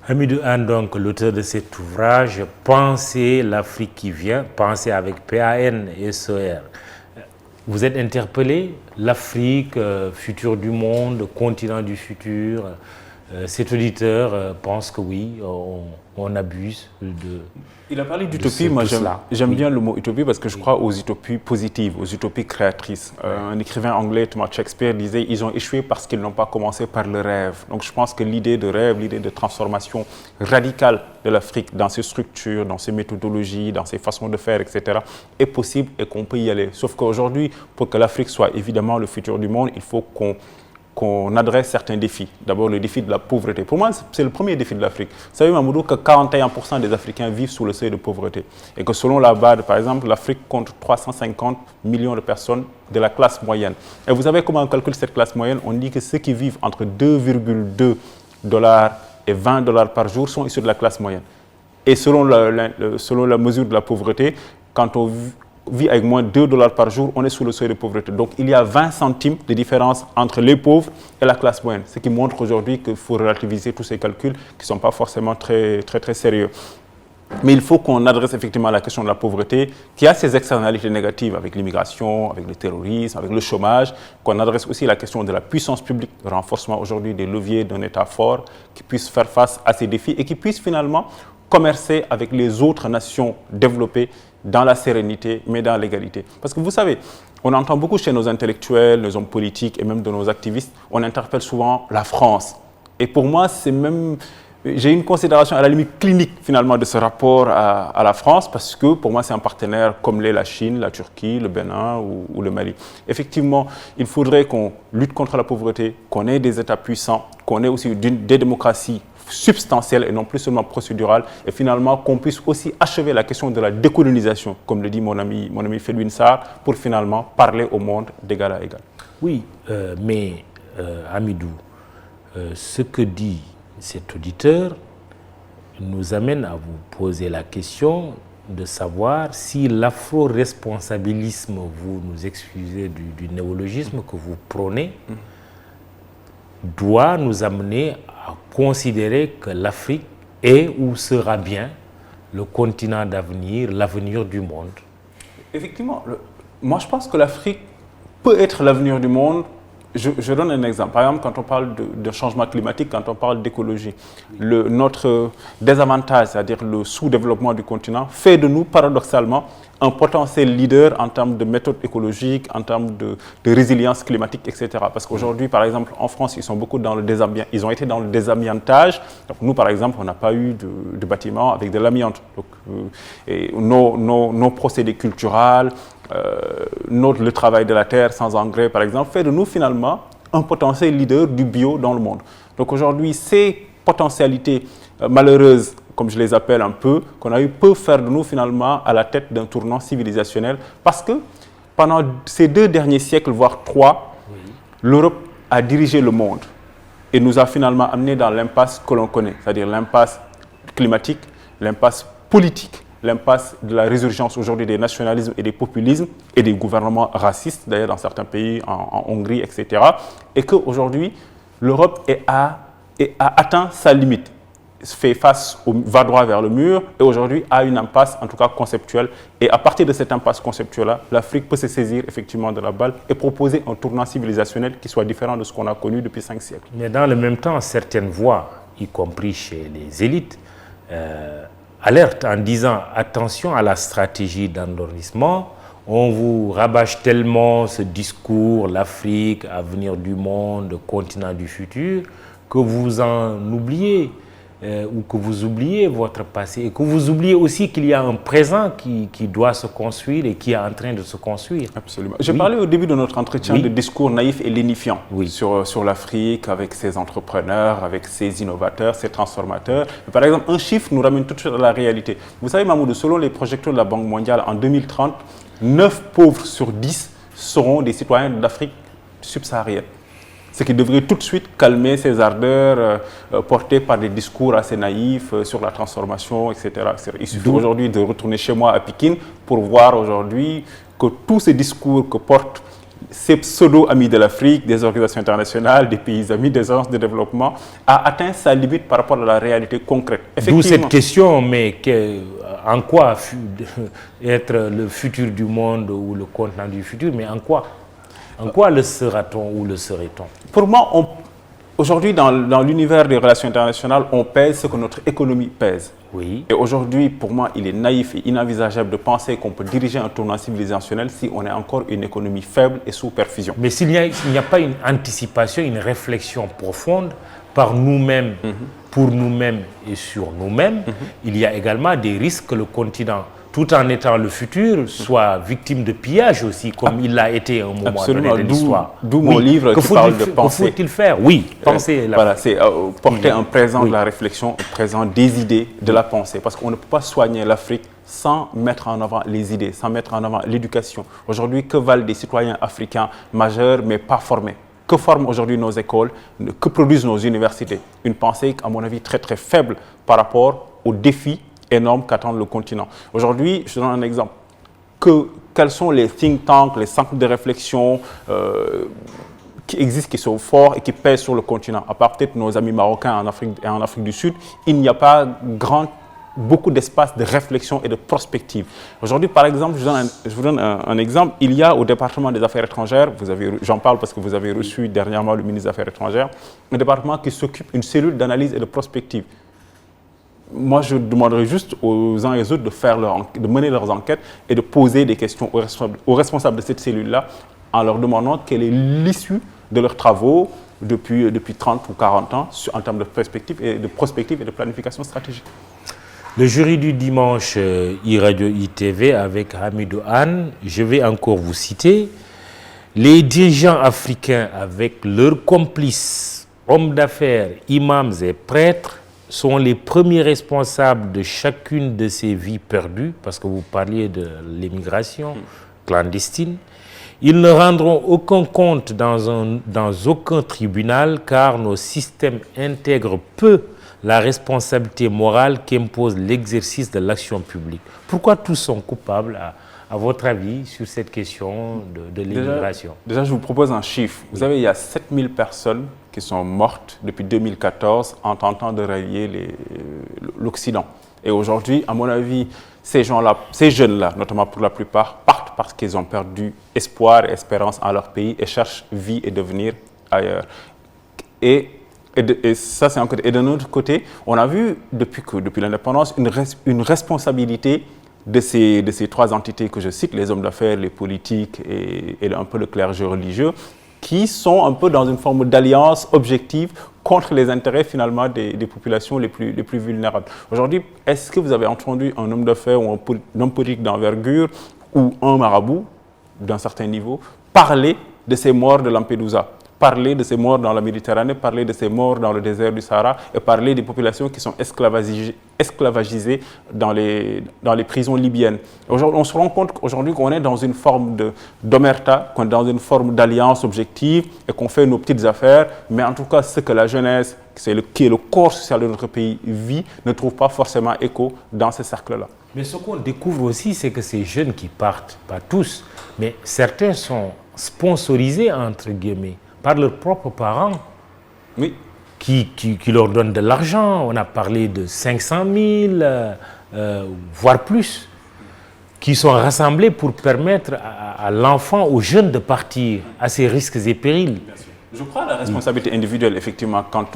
Speaker 1: Hamidou Anne, donc l'auteur de cet ouvrage, Penser l'Afrique qui vient, penser avec PAN et SOR. Vous êtes interpellé, l'Afrique, futur du monde, continent du futur. Cet auditeur pense que oui, on abuse de.
Speaker 2: Il a parlé d'utopie. Moi, j'aime bien le mot utopie parce que je crois aux utopies positives, aux utopies créatrices. Un écrivain anglais, Thomas Shakespeare, disait ils ont échoué parce qu'ils n'ont pas commencé par le rêve. Donc, je pense que l'idée de rêve, l'idée de transformation radicale de l'Afrique dans ses structures, dans ses méthodologies, dans ses façons de faire, etc., est possible et qu'on peut y aller. Sauf qu'aujourd'hui, pour que l'Afrique soit évidemment le futur du monde, il faut qu'on adresse certains défis. D'abord, le défi de la pauvreté. Pour moi, c'est le premier défi de l'Afrique. Vous savez, Mamoudou, que 41% des Africains vivent sous le seuil de pauvreté. Et que selon la BAD, par exemple, l'Afrique compte 350 millions de personnes de la classe moyenne. Et vous savez comment on calcule cette classe moyenne? On dit que ceux qui vivent entre 2,2 $ et 20 $ par jour sont issus de la classe moyenne. Et selon la mesure de la pauvreté, quand on vit avec moins de 2 $ par jour, on est sous le seuil de pauvreté. Donc, il y a 20 centimes de différence entre les pauvres et la classe moyenne. Ce qui montre aujourd'hui qu'il faut relativiser tous ces calculs qui ne sont pas forcément très sérieux. Mais il faut qu'on adresse effectivement la question de la pauvreté, qui a ses externalités négatives avec l'immigration, avec le terrorisme, avec le chômage, qu'on adresse aussi la question de la puissance publique, le renforcement aujourd'hui des leviers d'un État fort qui puisse faire face à ces défis et qui puisse finalement commercer avec les autres nations développées dans la sérénité, mais dans l'égalité. Parce que vous savez, on entend beaucoup chez nos intellectuels, nos hommes politiques et même de nos activistes, on interpelle souvent la France. Et pour moi, c'est même... J'ai une considération à la limite clinique finalement de ce rapport à la France parce que pour moi, c'est un partenaire comme l'est la Chine, la Turquie, le Bénin ou le Mali. Effectivement, il faudrait qu'on lutte contre la pauvreté, qu'on ait des États puissants, qu'on ait aussi des démocraties substantielle et non plus seulement procédurale, et finalement qu'on puisse aussi achever la question de la décolonisation, comme le dit mon ami Felwine Sarr, pour finalement parler au monde d'égal à égal.
Speaker 1: Oui, mais Hamidou, ce que dit cet auditeur nous amène à vous poser la question de savoir si l'afro-responsabilisme, vous nous excusez du néologisme que vous prônez, doit nous amener à considérer que l'Afrique est ou sera bien le continent d'avenir, l'avenir du monde. Effectivement,
Speaker 2: moi je pense que l'Afrique peut être l'avenir du monde. Je donne un exemple. Par exemple, quand on parle de changement climatique, quand on parle d'écologie, notre désavantage, c'est-à-dire le sous-développement du continent, fait de nous, paradoxalement, un potentiel leader en termes de méthodes écologiques, en termes de résilience climatique, etc. Parce qu'aujourd'hui, par exemple, en France, ils sont beaucoup dans le ils ont été dans le désamiantage. Donc nous, par exemple, on n'a pas eu de bâtiments avec de l'amiante. Donc, nos procédés culturels, le travail de la terre sans engrais, par exemple, fait de nous finalement un potentiel leader du bio dans le monde. Donc aujourd'hui, ces potentialités malheureuses, comme je les appelle un peu, qu'on a eu, peuvent faire de nous finalement à la tête d'un tournant civilisationnel parce que pendant ces 2 derniers siècles, voire 3, l'Europe a dirigé le monde et nous a finalement amenés dans l'impasse que l'on connaît, c'est-à-dire l'impasse climatique, l'impasse politique, l'impasse de la résurgence aujourd'hui des nationalismes et des populismes et des gouvernements racistes, d'ailleurs dans certains pays, en Hongrie, etc. Et qu'aujourd'hui, l'Europe a atteint sa limite, va droit vers le mur et aujourd'hui a une impasse, en tout cas conceptuelle. Et à partir de cette impasse conceptuelle-là, l'Afrique peut se saisir effectivement de la balle et proposer un tournant civilisationnel qui soit différent de ce qu'on a connu depuis 5 siècles.
Speaker 1: Mais dans le même temps, certaines voix, y compris chez les élites, alerte en disant attention à la stratégie d'endormissement. On vous rabâche tellement ce discours, l'Afrique, avenir du monde, continent du futur, que vous en oubliez ou que vous oubliez votre passé et que vous oubliez aussi qu'il y a un présent qui doit se construire et qui est en train de se construire.
Speaker 2: Absolument. J'ai parlé au début de notre entretien de discours naïfs et lénifiants sur l'Afrique, avec ses entrepreneurs, avec ses innovateurs, ses transformateurs. Mais par exemple, un chiffre nous ramène tout de suite à la réalité. Vous savez, Mamoudou, selon les projections de la Banque mondiale, en 2030, 9 pauvres sur 10 seront des citoyens d'Afrique subsaharienne. Ce qui devrait tout de suite calmer ces ardeurs portées par des discours assez naïfs sur la transformation, etc. etc. Il suffit aujourd'hui de retourner chez moi à Pékin pour voir aujourd'hui que tous ces discours que portent ces pseudo-amis de l'Afrique, des organisations internationales, des pays amis, des agences de développement, a atteint sa limite par rapport à la réalité concrète.
Speaker 1: D'où cette question, mais en quoi être le futur du monde ou le continent du futur, mais en quoi? En quoi le sera-t-on ou le serait-on?
Speaker 2: Pour moi, aujourd'hui, dans l'univers des relations internationales, on pèse ce que notre économie pèse.
Speaker 1: Oui.
Speaker 2: Et aujourd'hui, pour moi, il est naïf et inenvisageable de penser qu'on peut diriger un tournant civilisationnel si on est encore une économie faible et sous perfusion.
Speaker 1: Mais s'il n'y a pas une anticipation, une réflexion profonde par nous-mêmes, pour nous-mêmes et sur nous-mêmes, il y a également des risques que le continent, tout en étant le futur, soit victime de pillage aussi, comme il l'a été à un moment donné de l'histoire.
Speaker 2: D'où mon livre qui parle de penser.
Speaker 1: Que faut-il faire? Oui, penser.
Speaker 2: Voilà, c'est porter un présent de la réflexion, un présent des idées, de la pensée. Parce qu'on ne peut pas soigner l'Afrique sans mettre en avant les idées, sans mettre en avant l'éducation. Aujourd'hui, que valent des citoyens africains majeurs mais pas formés? Que forment aujourd'hui nos écoles? Que produisent nos universités? Une pensée, à mon avis, très très faible par rapport aux défis énormes qu'attend le continent. Aujourd'hui, je donne un exemple. Quels sont les think tanks, les centres de réflexion qui existent, qui sont forts et qui pèsent sur le continent? À part peut-être nos amis marocains en Afrique du Sud, il n'y a pas beaucoup d'espace de réflexion et de prospective. Aujourd'hui, par exemple, je vous donne un exemple. Il y a au département des Affaires étrangères, j'en parle parce que vous avez reçu dernièrement le ministre des Affaires étrangères, un département qui s'occupe d'une cellule d'analyse et de prospective. Moi, je demanderais juste aux uns et aux autres de mener leurs enquêtes et de poser des questions aux responsables de cette cellule-là en leur demandant quelle est l'issue de leurs travaux depuis 30 ou 40 ans en termes de prospective et de planification stratégique.
Speaker 1: Le jury du dimanche e-radio ITV avec Hamidou Anne, je vais encore vous citer, les dirigeants africains avec leurs complices, hommes d'affaires, imams et prêtres, sont les premiers responsables de chacune de ces vies perdues, parce que vous parliez de l'immigration clandestine. Ils ne rendront aucun compte dans aucun tribunal, car nos systèmes intègrent peu la responsabilité morale qu'impose l'exercice de l'action publique. Pourquoi tous sont coupables, à votre avis, sur cette question de l'immigration?
Speaker 2: Déjà, je vous propose un chiffre. Vous savez, il y a 7000 personnes qui sont mortes depuis 2014 en tentant de rallier l'Occident. Et aujourd'hui, à mon avis, ces jeunes-là, notamment pour la plupart, partent parce qu'ils ont perdu espoir et espérance en leur pays et cherchent vie et devenir ailleurs. Et ça, c'est un côté. Et d'un autre côté, on a vu depuis l'indépendance une responsabilité de ces trois entités que je cite, les hommes d'affaires, les politiques et un peu le clergé religieux, qui sont un peu dans une forme d'alliance objective contre les intérêts finalement des populations les plus vulnérables. Aujourd'hui, est-ce que vous avez entendu un homme d'affaires ou un homme politique d'envergure ou un marabout d'un certain niveau parler de ces morts de Lampedusa, parler de ces morts dans la Méditerranée, parler de ces morts dans le désert du Sahara et parler des populations qui sont esclavagisées dans les prisons libyennes? Aujourd'hui, on se rend compte qu'aujourd'hui qu'on est dans une forme d'omerta, qu'on est dans une forme d'alliance objective et qu'on fait nos petites affaires, mais en tout cas ce que la jeunesse, qui est le corps social de notre pays, vit, ne trouve pas forcément écho dans ces cercles-là.
Speaker 1: Mais ce qu'on découvre aussi, c'est que ces jeunes qui partent, pas tous, mais certains sont sponsorisés, entre guillemets, par leurs propres parents,
Speaker 2: oui,
Speaker 1: qui leur donnent de l'argent. On a parlé de 500 000, voire plus, qui sont rassemblés pour permettre à l'enfant, aux jeunes de partir à ces risques et périls.
Speaker 2: Je crois à la responsabilité individuelle, effectivement, quand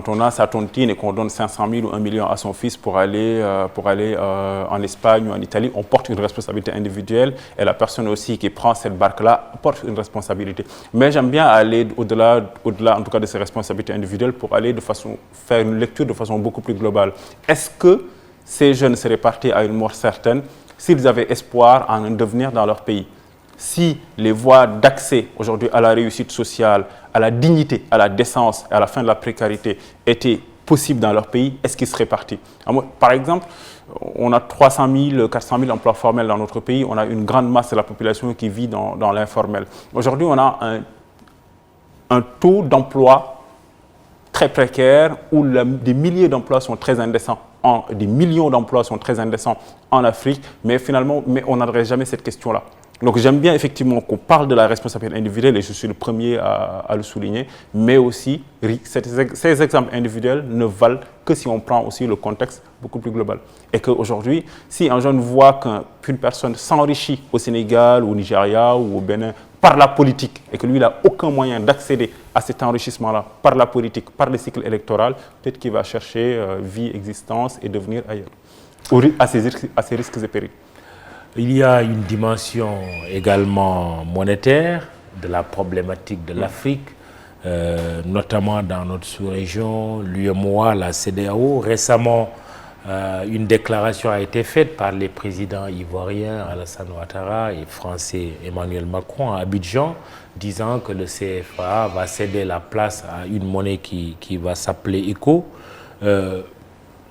Speaker 2: on a sa tontine et qu'on donne 500 000 ou 1 million à son fils pour aller en Espagne ou en Italie, on porte une responsabilité individuelle et la personne aussi qui prend cette barque-là porte une responsabilité. Mais j'aime bien aller au-delà en tout cas de ces responsabilités individuelles pour aller faire une lecture de façon beaucoup plus globale. Est-ce que ces jeunes seraient partis à une mort certaine s'ils avaient espoir en un devenir dans leur pays? Si les voies d'accès aujourd'hui à la réussite sociale, à la dignité, à la décence et à la fin de la précarité étaient possibles dans leur pays, est-ce qu'ils seraient partis? Par exemple, on a 300 000, 400 000 emplois formels dans notre pays, on a une grande masse de la population qui vit dans l'informel. Aujourd'hui, on a un taux d'emploi très précaire où des milliers d'emplois sont très indécents, des millions d'emplois sont très indécents en Afrique, mais finalement, on n'adresse jamais cette question-là. Donc j'aime bien effectivement qu'on parle de la responsabilité individuelle et je suis le premier à le souligner, mais aussi ces exemples individuels ne valent que si on prend aussi le contexte beaucoup plus global. Et qu'aujourd'hui, si un jeune voit qu'une personne s'enrichit au Sénégal, au Nigeria ou au Bénin par la politique et que lui, il n'a aucun moyen d'accéder à cet enrichissement-là par la politique, par le cycle électoral, peut-être qu'il va chercher vie, existence et devenir ailleurs, à ses risques et périls.
Speaker 1: Il y a une dimension également monétaire de la problématique de l'Afrique, notamment dans notre sous-région, l'UEMOA, la CEDEAO. Récemment, une déclaration a été faite par les présidents ivoiriens Alassane Ouattara et français Emmanuel Macron à Abidjan, disant que le CFA va céder la place à une monnaie qui va s'appeler ECO.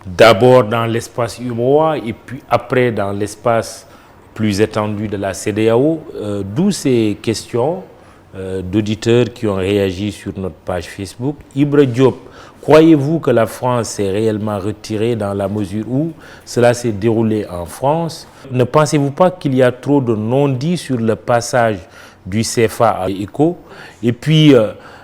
Speaker 1: D'abord dans l'espace UEMOA et puis après dans l'espace plus étendu de la CEDEAO, d'où ces questions d'auditeurs qui ont réagi sur notre page Facebook. Ibra Diop, croyez-vous que la France s'est réellement retirée dans la mesure où cela s'est déroulé en France? Ne pensez-vous pas qu'il y a trop de non-dits sur le passage du CFA à ECO? Et puis,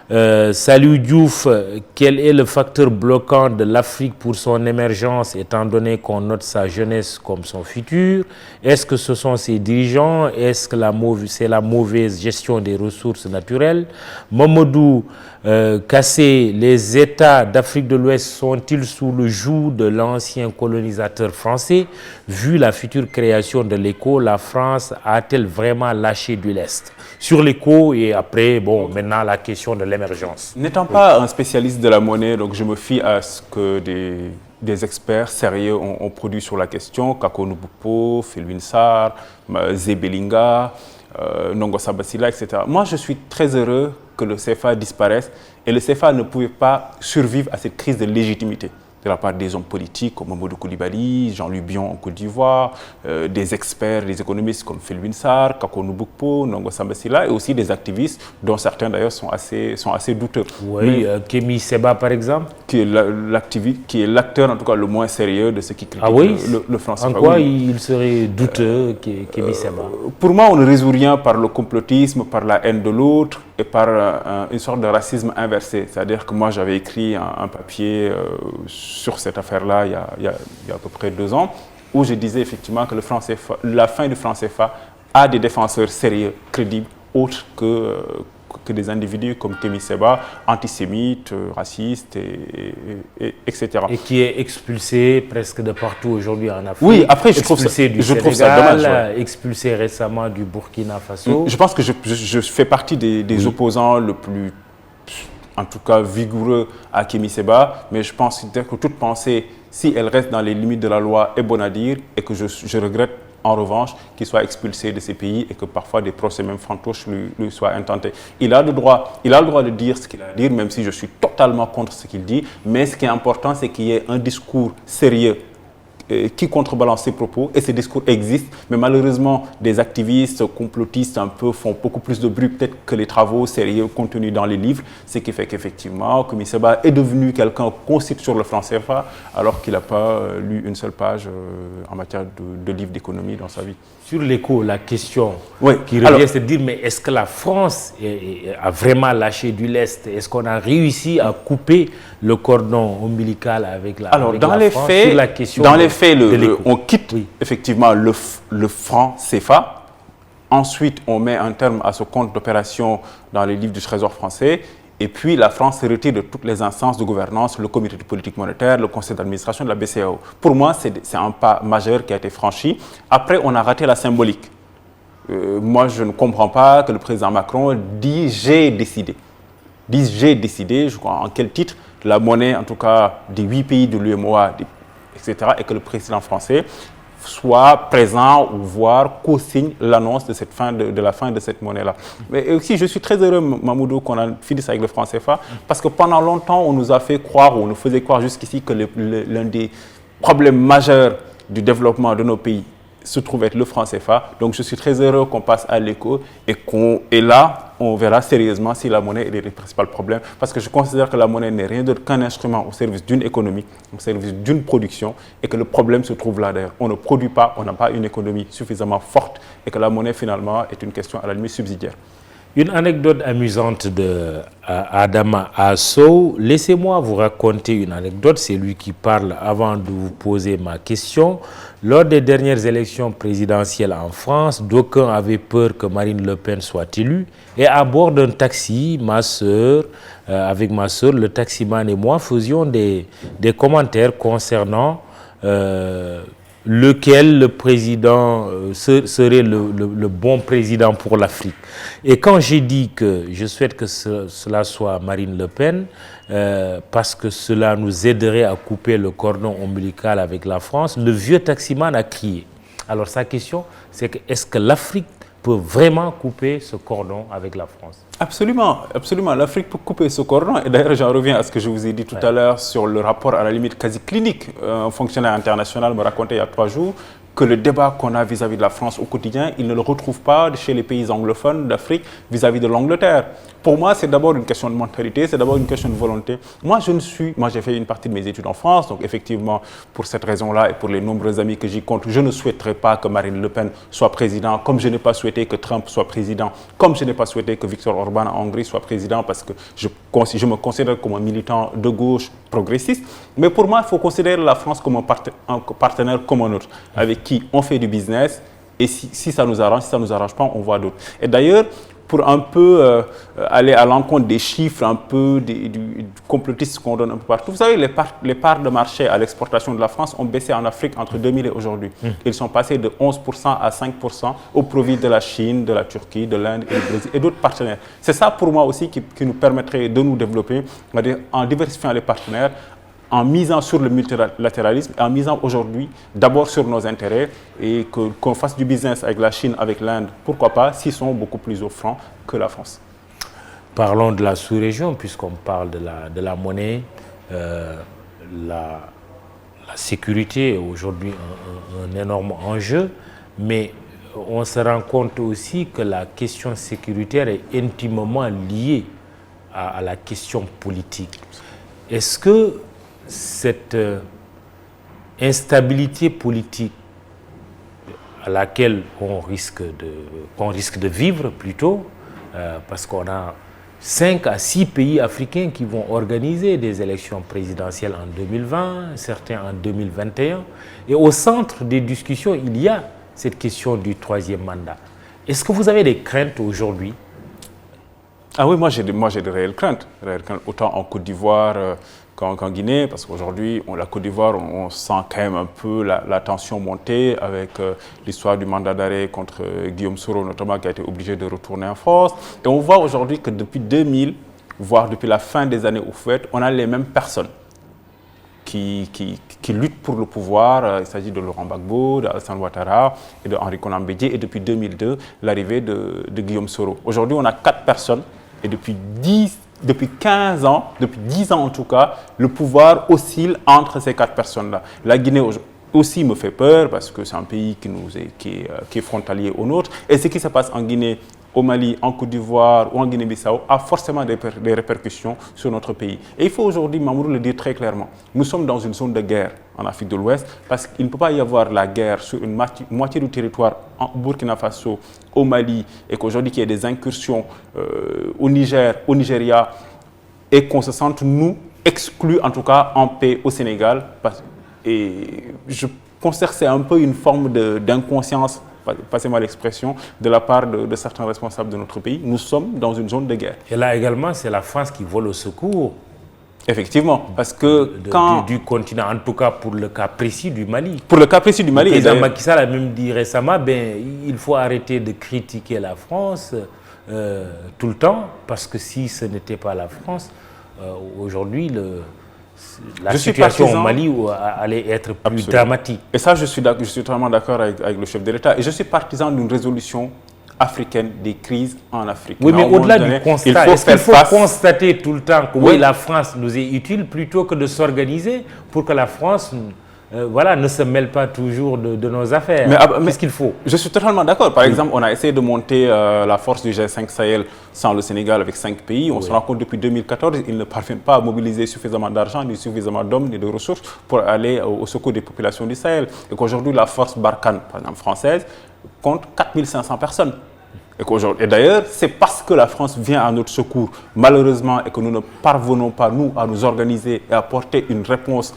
Speaker 1: Salou Diouf, quel est le facteur bloquant de l'Afrique pour son émergence étant donné qu'on note sa jeunesse comme son futur? Est-ce que ce sont ses dirigeants? Est-ce que c'est la mauvaise gestion des ressources naturelles? Mamadou Kassé, les États d'Afrique de l'Ouest sont-ils sous le joug de l'ancien colonisateur français? Vu la future création de l'ECO, la France a-t-elle vraiment lâché du lest? Sur l'ECO et après, bon, maintenant la question de l'émergence.
Speaker 2: N'étant pas un spécialiste de la monnaie, donc je me fie à ce que des experts sérieux ont produit sur la question, Kako Nubupo, Felwine Sarr, Zebelinga, Nongo Sabasila, etc. Moi, je suis très heureux que le CFA disparaisse et le CFA ne pouvait pas survivre à cette crise de légitimité de la part des hommes politiques comme Mamadou Koulibaly, Jean-Louis Bion en Côte d'Ivoire, des experts, des économistes comme Felwine Sarr, Kako Nubupo, Nongo Sabasila et aussi des activistes dont certains d'ailleurs sont assez douteux.
Speaker 1: Oui, Kémy Séba par exemple,
Speaker 2: qui est l'acteur en tout cas le moins sérieux de ceux qui critiquent le franc CFA.
Speaker 1: En quoi il serait douteux, Kémy Séba?
Speaker 2: Pour moi, on ne résout rien par le complotisme, par la haine de l'autre et par une sorte de racisme inversé. C'est-à-dire que moi, j'avais écrit un papier sur cette affaire-là il y a à peu près 2 ans, où je disais effectivement que la fin du franc CFA a des défenseurs sérieux, crédibles, autres que des individus comme Kémy Séba, antisémites, racistes, etc.
Speaker 1: Et qui est expulsé presque de partout aujourd'hui en Afrique.
Speaker 2: Oui, après je trouve ça dommage.
Speaker 1: Expulsé récemment du Burkina Faso.
Speaker 2: Je pense que je fais partie des opposants le plus, en tout cas vigoureux à Kémy Séba, mais je pense que toute pensée, si elle reste dans les limites de la loi, est bonne à dire et que je regrette en revanche qu'il soit expulsé de ces pays et que parfois des procès même fantoches lui soient intentés. Il a le droit de dire ce qu'il a à dire, même si je suis totalement contre ce qu'il dit, mais ce qui est important, c'est qu'il y ait un discours sérieux qui contrebalance ses propos, et ces discours existent, mais malheureusement, des activistes complotistes un peu font beaucoup plus de bruit peut-être que les travaux sérieux contenus dans les livres, ce qui fait qu'effectivement, Kémy Séba est devenu quelqu'un qu'on cite sur le franc CFA, alors qu'il n'a pas lu une seule page en matière de livres d'économie dans sa vie.
Speaker 1: Sur l'ECO, la question qui revient, c'est de dire, mais est-ce que la France a vraiment lâché du lest? Est-ce qu'on a réussi à couper le cordon ombilical avec la France sur la question
Speaker 2: on quitte effectivement le franc CFA. Ensuite, on met un terme à ce compte d'opération dans les livres du Trésor français. Et puis, la France se retire de toutes les instances de gouvernance, le comité de politique monétaire, le conseil d'administration de la BCEAO. Pour moi, c'est un pas majeur qui a été franchi. Après, on a raté la symbolique. Moi, je ne comprends pas que le président Macron dise « j'ai décidé ». Dise « j'ai décidé », je crois, en quel titre, la monnaie, en tout cas, des 8 pays de l'UEMOA, etc., et que le président français soit présent ou voire co-signe l'annonce de la fin de cette monnaie-là. Mais aussi, je suis très heureux, Mamoudou, qu'on a fini ça avec le franc CFA, parce que pendant longtemps, on nous a fait croire, ou on nous faisait croire jusqu'ici que l'un des problèmes majeurs du développement de nos pays se trouve être le franc CFA. Donc, je suis très heureux qu'on passe à l'ECO et là, on verra sérieusement si la monnaie est le principal problème. Parce que je considère que la monnaie n'est rien d'autre qu'un instrument au service d'une économie, au service d'une production, et que le problème se trouve là d'ailleurs. On ne produit pas, on n'a pas une économie suffisamment forte, et que la monnaie finalement est une question à la limite subsidiaire.
Speaker 1: Une anecdote amusante de Adama Assow. Laissez-moi vous raconter une anecdote. C'est lui qui parle avant de vous poser ma question. Lors des dernières élections présidentielles en France, d'aucuns avaient peur que Marine Le Pen soit élue. Et à bord d'un taxi, avec ma soeur, le taximan et moi faisions des commentaires concernant lequel le président serait le bon président pour l'Afrique. Et quand j'ai dit que je souhaite que cela soit Marine Le Pen, parce que cela nous aiderait à couper le cordon ombilical avec la France, le vieux taximan a crié. Alors sa question, c'est que est-ce que l'Afrique peut vraiment couper ce cordon avec la France?
Speaker 2: Absolument, absolument. L'Afrique peut couper ce cordon. Et d'ailleurs, j'en reviens à ce que je vous ai dit tout à l'heure sur le rapport à la limite quasi clinique. Un fonctionnaire international me racontait il y a 3 jours que le débat qu'on a vis-à-vis de la France au quotidien, il ne le retrouve pas chez les pays anglophones d'Afrique vis-à-vis de l'Angleterre. Pour moi, c'est d'abord une question de mentalité, c'est d'abord une question de volonté. Moi, j'ai fait une partie de mes études en France, donc effectivement, pour cette raison-là et pour les nombreux amis que j'y compte, je ne souhaiterais pas que Marine Le Pen soit président, comme je n'ai pas souhaité que Trump soit président, comme je n'ai pas souhaité que Viktor Orban en Hongrie soit président, parce que je me considère comme un militant de gauche progressiste. Mais pour moi, il faut considérer la France comme un partenaire comme un autre, avec qui on fait du business, et si ça nous arrange, si ça ne nous arrange pas, on voit d'autres. Et d'ailleurs, pour un peu aller à l'encontre des chiffres, un peu du complotisme qu'on donne un peu partout. Vous savez, les parts de marché à l'exportation de la France ont baissé en Afrique entre 2000 et aujourd'hui. Ils sont passés de 11% à 5% au profit de la Chine, de la Turquie, de l'Inde et du Brésil et d'autres partenaires. C'est ça pour moi aussi qui nous permettrait de nous développer, on va dire, en diversifiant les partenaires, en misant sur le multilatéralisme, en misant aujourd'hui d'abord sur nos intérêts et qu'on fasse du business avec la Chine, avec l'Inde, pourquoi pas, s'ils sont beaucoup plus offrants que la France.
Speaker 1: Parlons de la sous-région, puisqu'on parle de la monnaie. La sécurité est aujourd'hui un énorme enjeu, mais on se rend compte aussi que la question sécuritaire est intimement liée à la question politique. Est-ce que cette instabilité politique à laquelle on risque de vivre plutôt, parce qu'on a 5 à 6 pays africains qui vont organiser des élections présidentielles en 2020, certains en 2021, et au centre des discussions, il y a cette question du 3e mandat. Est-ce que vous avez des craintes aujourd'hui?
Speaker 2: Ah oui, moi j'ai de réelles craintes, autant en Côte d'Ivoire qu'en Guinée, parce qu'aujourd'hui, la Côte d'Ivoire, on sent quand même un peu la tension monter avec l'histoire du mandat d'arrêt contre Guillaume Soro, notamment, qui a été obligé de retourner en France. Et on voit aujourd'hui que depuis 2000, voire depuis la fin des années Houphouët, on a les mêmes personnes qui luttent pour le pouvoir. Il s'agit de Laurent Gbagbo, d'Alassane Ouattara et de Henri Konan Bédié. Et depuis 2002, l'arrivée de Guillaume Soro. Aujourd'hui, on a 4 personnes et depuis 15 ans, depuis 10 ans en tout cas, le pouvoir oscille entre ces 4 personnes-là. La Guinée aussi me fait peur parce que c'est un pays qui est frontalier au nôtre. Et ce qui se passe en Guinée, au Mali, en Côte d'Ivoire ou en Guinée-Bissau a forcément des répercussions sur notre pays. Et il faut aujourd'hui, Mamoudou, le dire très clairement, nous sommes dans une zone de guerre en Afrique de l'Ouest parce qu'il ne peut pas y avoir la guerre sur une moitié du territoire en Burkina Faso, au Mali, et qu'aujourd'hui qu'il y ait des incursions au Niger, au Nigeria, et qu'on se sente, nous, exclus en tout cas en paix au Sénégal. Et je considère que c'est un peu une forme d'inconscience, passez-moi l'expression, de la part de certains responsables de notre pays. Nous sommes dans une zone de guerre.
Speaker 1: Et là également, c'est la France qui vole au secours.
Speaker 2: Effectivement, parce que
Speaker 1: du continent, en tout cas pour le cas précis du Mali.
Speaker 2: Pour le cas précis du Mali.
Speaker 1: Le président Macky Sall a même dit récemment, il faut arrêter de critiquer la France tout le temps, parce que si ce n'était pas la France, aujourd'hui, la situation au Mali allait être plus dramatique.
Speaker 2: Et ça, je suis totalement d'accord avec le chef de l'État. Et je suis partisan d'une résolution africaine des crises en Afrique.
Speaker 1: Oui, mais au-delà du constat, est-ce qu'il faut constater tout le temps que oui, la France nous est utile plutôt que de s'organiser pour que la France voilà, ne se mêle pas toujours de nos affaires.
Speaker 2: Mais
Speaker 1: qu'est-ce qu'il faut?
Speaker 2: Je suis totalement d'accord. Par exemple, on a essayé de monter la force du G5 Sahel sans le Sénégal avec 5 pays. On se rend compte depuis 2014, ils ne parviennent pas à mobiliser suffisamment d'argent, ni suffisamment d'hommes, ni de ressources pour aller au secours des populations du Sahel. Et qu'aujourd'hui, la force Barkhane, par exemple française, compte 4500 personnes. Et d'ailleurs, c'est parce que la France vient à notre secours, malheureusement, et que nous ne parvenons pas, nous, à nous organiser et à apporter une réponse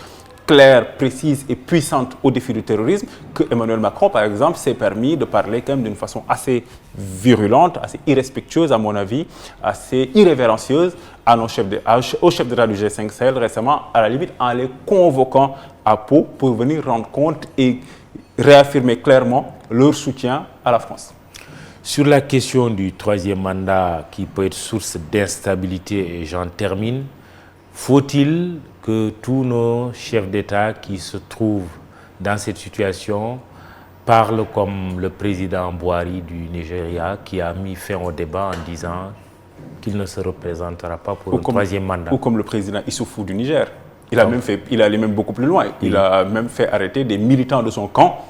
Speaker 2: claire, précise et puissante au défi du terrorisme, que Emmanuel Macron, par exemple, s'est permis de parler quand même d'une façon assez virulente, assez irrespectueuse, à mon avis, assez irrévérencieuse au chef d'État du G5 Sahel récemment, à la limite en les convoquant à Pau pour venir rendre compte et réaffirmer clairement leur soutien à la France.
Speaker 1: Sur la question du troisième mandat qui peut être source d'instabilité, et j'en termine, faut-il que tous nos chefs d'État qui se trouvent dans cette situation parlent comme le président Buhari du Nigeria qui a mis fin au débat en disant qu'il ne se représentera pas pour un troisième mandat.
Speaker 2: Ou comme le président Issoufou du Niger. Il est allé même beaucoup plus loin. Il a même fait arrêter des militants de son camp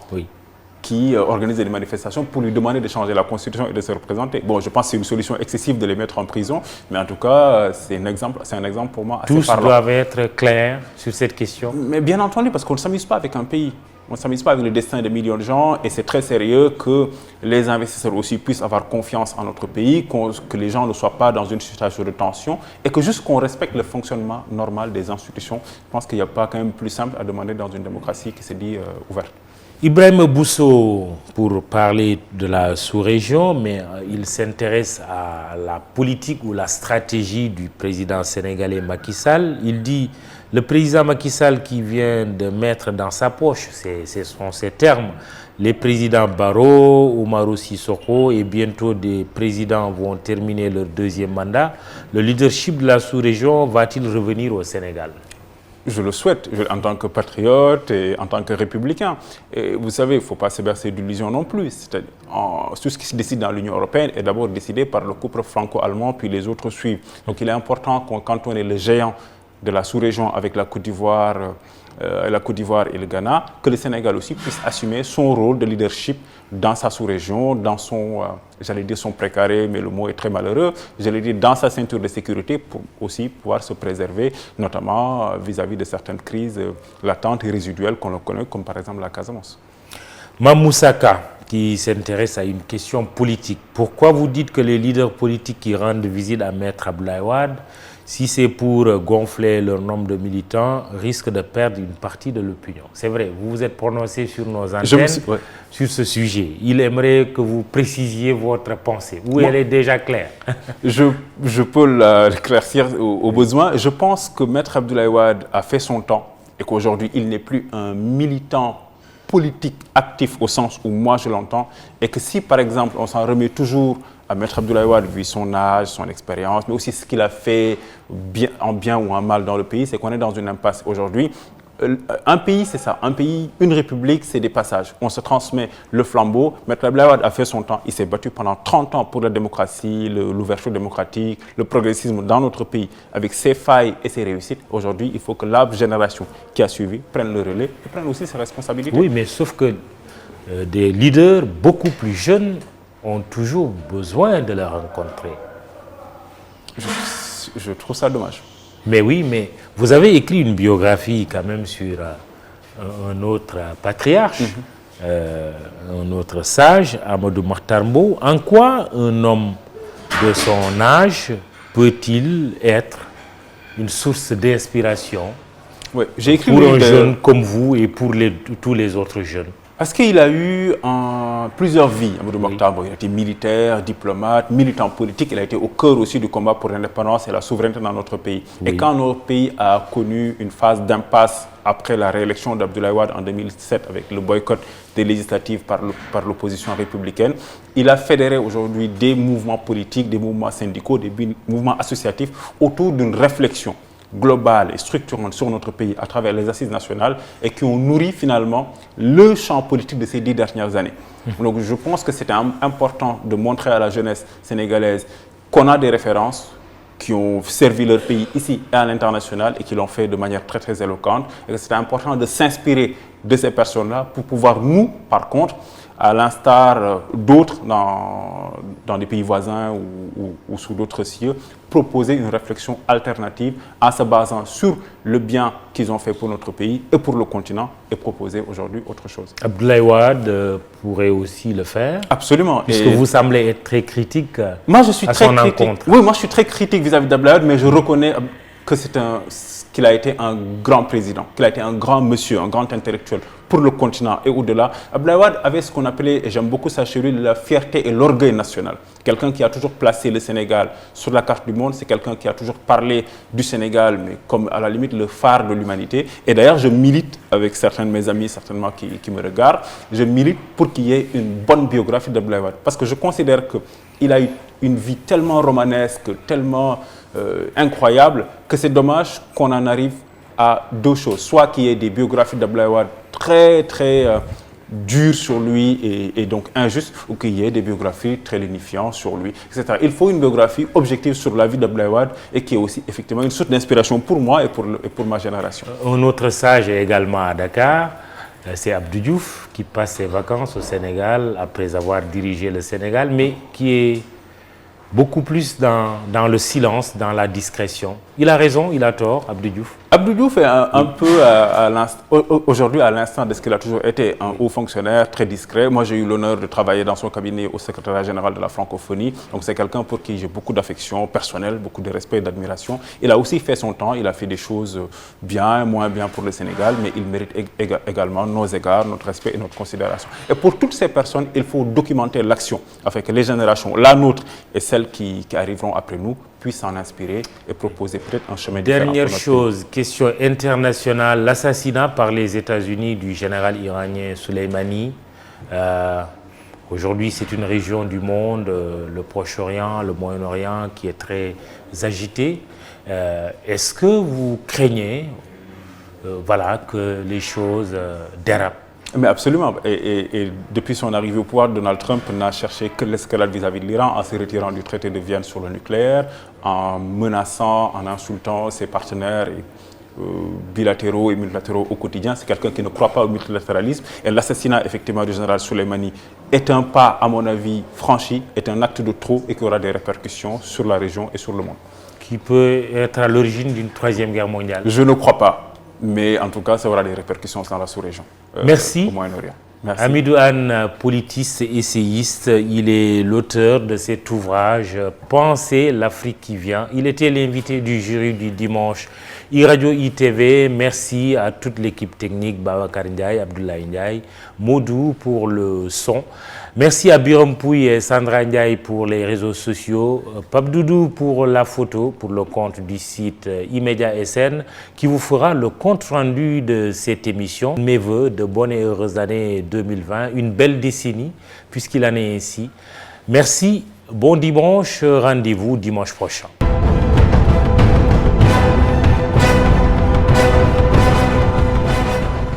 Speaker 2: qui organisaient des manifestations pour lui demander de changer la constitution et de se représenter. Bon, je pense que c'est une solution excessive de les mettre en prison, mais en tout cas, c'est un exemple pour moi assez parlant.
Speaker 1: Tous doivent être clairs sur cette question.
Speaker 2: Mais bien entendu, parce qu'on ne s'amuse pas avec un pays. On ne s'amuse pas avec le destin de millions de gens et c'est très sérieux que les investisseurs aussi puissent avoir confiance en notre pays, que les gens ne soient pas dans une situation de tension et que juste qu'on respecte le fonctionnement normal des institutions. Je pense qu'il n'y a pas quand même plus simple à demander dans une démocratie qui se dit ouverte.
Speaker 1: Ibrahim Bousso, pour parler de la sous-région, mais il s'intéresse à la politique ou la stratégie du président sénégalais Macky Sall. Il dit, le président Macky Sall qui vient de mettre dans sa poche, ce sont ses termes, les présidents Barrow, Oumarou Sissoko et bientôt des présidents vont terminer leur deuxième mandat. Le leadership de la sous-région va-t-il revenir au Sénégal ?
Speaker 2: Je le souhaite, en tant que patriote et en tant que républicain. Et vous savez, il ne faut pas se bercer d'illusions non plus. Tout ce qui se décide dans l'Union européenne est d'abord décidé par le couple franco-allemand, puis les autres suivent. Donc il est important, quand on est le géant de la sous-région avec la Côte d'Ivoire et le Ghana, que le Sénégal aussi puisse assumer son rôle de leadership dans sa sous-région, dans son, j'allais dire son précaré, mais le mot est très malheureux, j'allais dire dans sa ceinture de sécurité pour aussi pouvoir se préserver, notamment vis-à-vis de certaines crises latentes et résiduelles qu'on connaît, comme par exemple la Casamance.
Speaker 1: Mamoussaka, qui s'intéresse à une question politique. Pourquoi vous dites que les leaders politiques qui rendent visite à Maître Abdoulaye Wade, si c'est pour gonfler leur nombre de militants, risquent de perdre une partie de l'opinion? C'est vrai, vous vous êtes prononcé sur nos antennes sur ce sujet. Il aimerait que vous précisiez votre pensée. Ou elle est déjà claire?
Speaker 2: Je peux l'éclaircir au besoin. Je pense que Maître Abdoulaye Wade a fait son temps et qu'aujourd'hui, il n'est plus un militant politique actif au sens où moi je l'entends. Et que si, par exemple, on s'en remet toujours à Maître Abdoulaye Wade, vu son âge, son expérience, mais aussi ce qu'il a fait en bien ou en mal dans le pays, c'est qu'on est dans une impasse aujourd'hui. Un pays, c'est ça. Un pays, une république, c'est des passages. On se transmet le flambeau. Maître Abdoulaye Wade a fait son temps. Il s'est battu pendant 30 ans pour la démocratie, l'ouverture démocratique, le progressisme dans notre pays, avec ses failles et ses réussites. Aujourd'hui, il faut que la génération qui a suivi prenne le relais et prenne aussi ses responsabilités.
Speaker 1: Oui, mais sauf que des leaders beaucoup plus jeunes ont toujours besoin de la rencontrer.
Speaker 2: Je trouve ça dommage.
Speaker 1: Mais oui, mais vous avez écrit une biographie quand même sur un autre patriarche, un autre sage, Amadou Mahtar Mbow. En quoi un homme de son âge peut-il être une source d'inspiration
Speaker 2: j'ai écrit
Speaker 1: pour un jeune comme vous et pour tous les autres jeunes?
Speaker 2: Parce qu'il a eu plusieurs vies, Amadou Mahtar Mbow. Il a été militaire, diplomate, militant politique. Il a été au cœur aussi du combat pour l'indépendance et la souveraineté dans notre pays. Oui. Et quand notre pays a connu une phase d'impasse après la réélection d'Abdoulaye Wade en 2007 avec le boycott des législatives par l'opposition républicaine, il a fédéré aujourd'hui des mouvements politiques, des mouvements syndicaux, des mouvements associatifs autour d'une réflexion globale et structurante sur notre pays à travers les assises nationales et qui ont nourri finalement le champ politique de ces 10 dernières années. Donc je pense que c'est important de montrer à la jeunesse sénégalaise qu'on a des références, qui ont servi leur pays ici et à l'international et qui l'ont fait de manière très très éloquente. Et c'était important de s'inspirer de ces personnes-là pour pouvoir nous, par contre, à l'instar d'autres dans des pays voisins ou sous d'autres cieux, proposer une réflexion alternative en se basant sur le bien qu'ils ont fait pour notre pays et pour le continent et proposer aujourd'hui autre chose.
Speaker 1: Abdoulaye Wade pourrait aussi le faire.
Speaker 2: Absolument.
Speaker 1: Puisque vous semblez être très critique
Speaker 2: moi, je suis
Speaker 1: à
Speaker 2: très
Speaker 1: son
Speaker 2: critique.
Speaker 1: encontre.
Speaker 2: Oui, moi je suis très critique vis-à-vis d'Abdoulaye Wade, mais je reconnais que qu'il a été un grand président, qu'il a été un grand monsieur, un grand intellectuel pour le continent et au-delà. Abdoulaye Wade avait ce qu'on appelait, et j'aime beaucoup ça chez lui, la fierté et l'orgueil national. Quelqu'un qui a toujours placé le Sénégal sur la carte du monde, c'est quelqu'un qui a toujours parlé du Sénégal, mais comme à la limite le phare de l'humanité. Et d'ailleurs, je milite avec certains de mes amis, certainement qui me regardent, je milite pour qu'il y ait une bonne biographie d'Abdoulaye Wade. Parce que je considère qu'il a eu une vie tellement romanesque, tellement incroyable, que c'est dommage qu'on en arrive à deux choses. Soit qu'il y ait des biographies d'Abdoulaye Wade très, très dures sur lui et donc injustes, ou qu'il y ait des biographies très lénifiantes sur lui, etc. Il faut une biographie objective sur la vie d'Abdoulaye Wade et qui est aussi effectivement une source d'inspiration pour moi et pour ma génération.
Speaker 1: Un autre sage est également à Dakar. C'est Abdou Diouf qui passe ses vacances au Sénégal après avoir dirigé le Sénégal, mais qui est beaucoup plus dans le silence, dans la discrétion. Il a raison, il a tort, Abdou Diouf.
Speaker 2: Abdou Diouf est un peu aujourd'hui à l'instant de ce qu'il a toujours été, un haut fonctionnaire très discret. Moi, j'ai eu l'honneur de travailler dans son cabinet au secrétariat général de la francophonie. Donc, c'est quelqu'un pour qui j'ai beaucoup d'affection personnelle, beaucoup de respect et d'admiration. Il a aussi fait son temps, il a fait des choses bien, moins bien pour le Sénégal, mais il mérite également nos égards, notre respect et notre considération. Et pour toutes ces personnes, il faut documenter l'action afin que les générations, la nôtre et celles qui arriveront après nous, puissent s'en inspirer et proposer peut-être un chemin différent.
Speaker 1: Dernière chose, question internationale, l'assassinat par les États-Unis du général iranien Soleimani. Aujourd'hui, c'est une région du monde, le Proche-Orient, le Moyen-Orient, qui est très agitée. Est-ce que vous craignez que les choses dérapent?
Speaker 2: Mais absolument. Et depuis son arrivée au pouvoir, Donald Trump n'a cherché que l'escalade vis-à-vis de l'Iran en se retirant du traité de Vienne sur le nucléaire, en menaçant, en insultant ses partenaires bilatéraux et multilatéraux au quotidien. C'est quelqu'un qui ne croit pas au multilatéralisme. Et l'assassinat, effectivement, du général Soleimani est un pas, à mon avis, franchi, est un acte de trop et qui aura des répercussions sur la région et sur le monde.
Speaker 1: Qui peut être à l'origine d'une troisième guerre mondiale?
Speaker 2: Je ne crois pas. Mais en tout cas, ça aura des répercussions dans la sous-région.
Speaker 1: Merci.
Speaker 2: Au Moyen-Orient. Merci.
Speaker 1: Hamidou Anne, politiste et essayiste, il est l'auteur de cet ouvrage « Penser l'Afrique qui vient ». Il était l'invité du jury du dimanche iRadio ITV. Merci à toute l'équipe technique, Babacar Ndiaye, Abdoulaye Ndiaye, Modou pour le son. Merci à Biram Pouy et Sandra Ndiaye pour les réseaux sociaux, Pape Doudou pour la photo, pour le compte du site Immédia SN, qui vous fera le compte rendu de cette émission. Mes voeux de bonnes et heureuses années 2020, une belle décennie, puisqu'il en est ainsi. Merci, bon dimanche, rendez-vous dimanche prochain.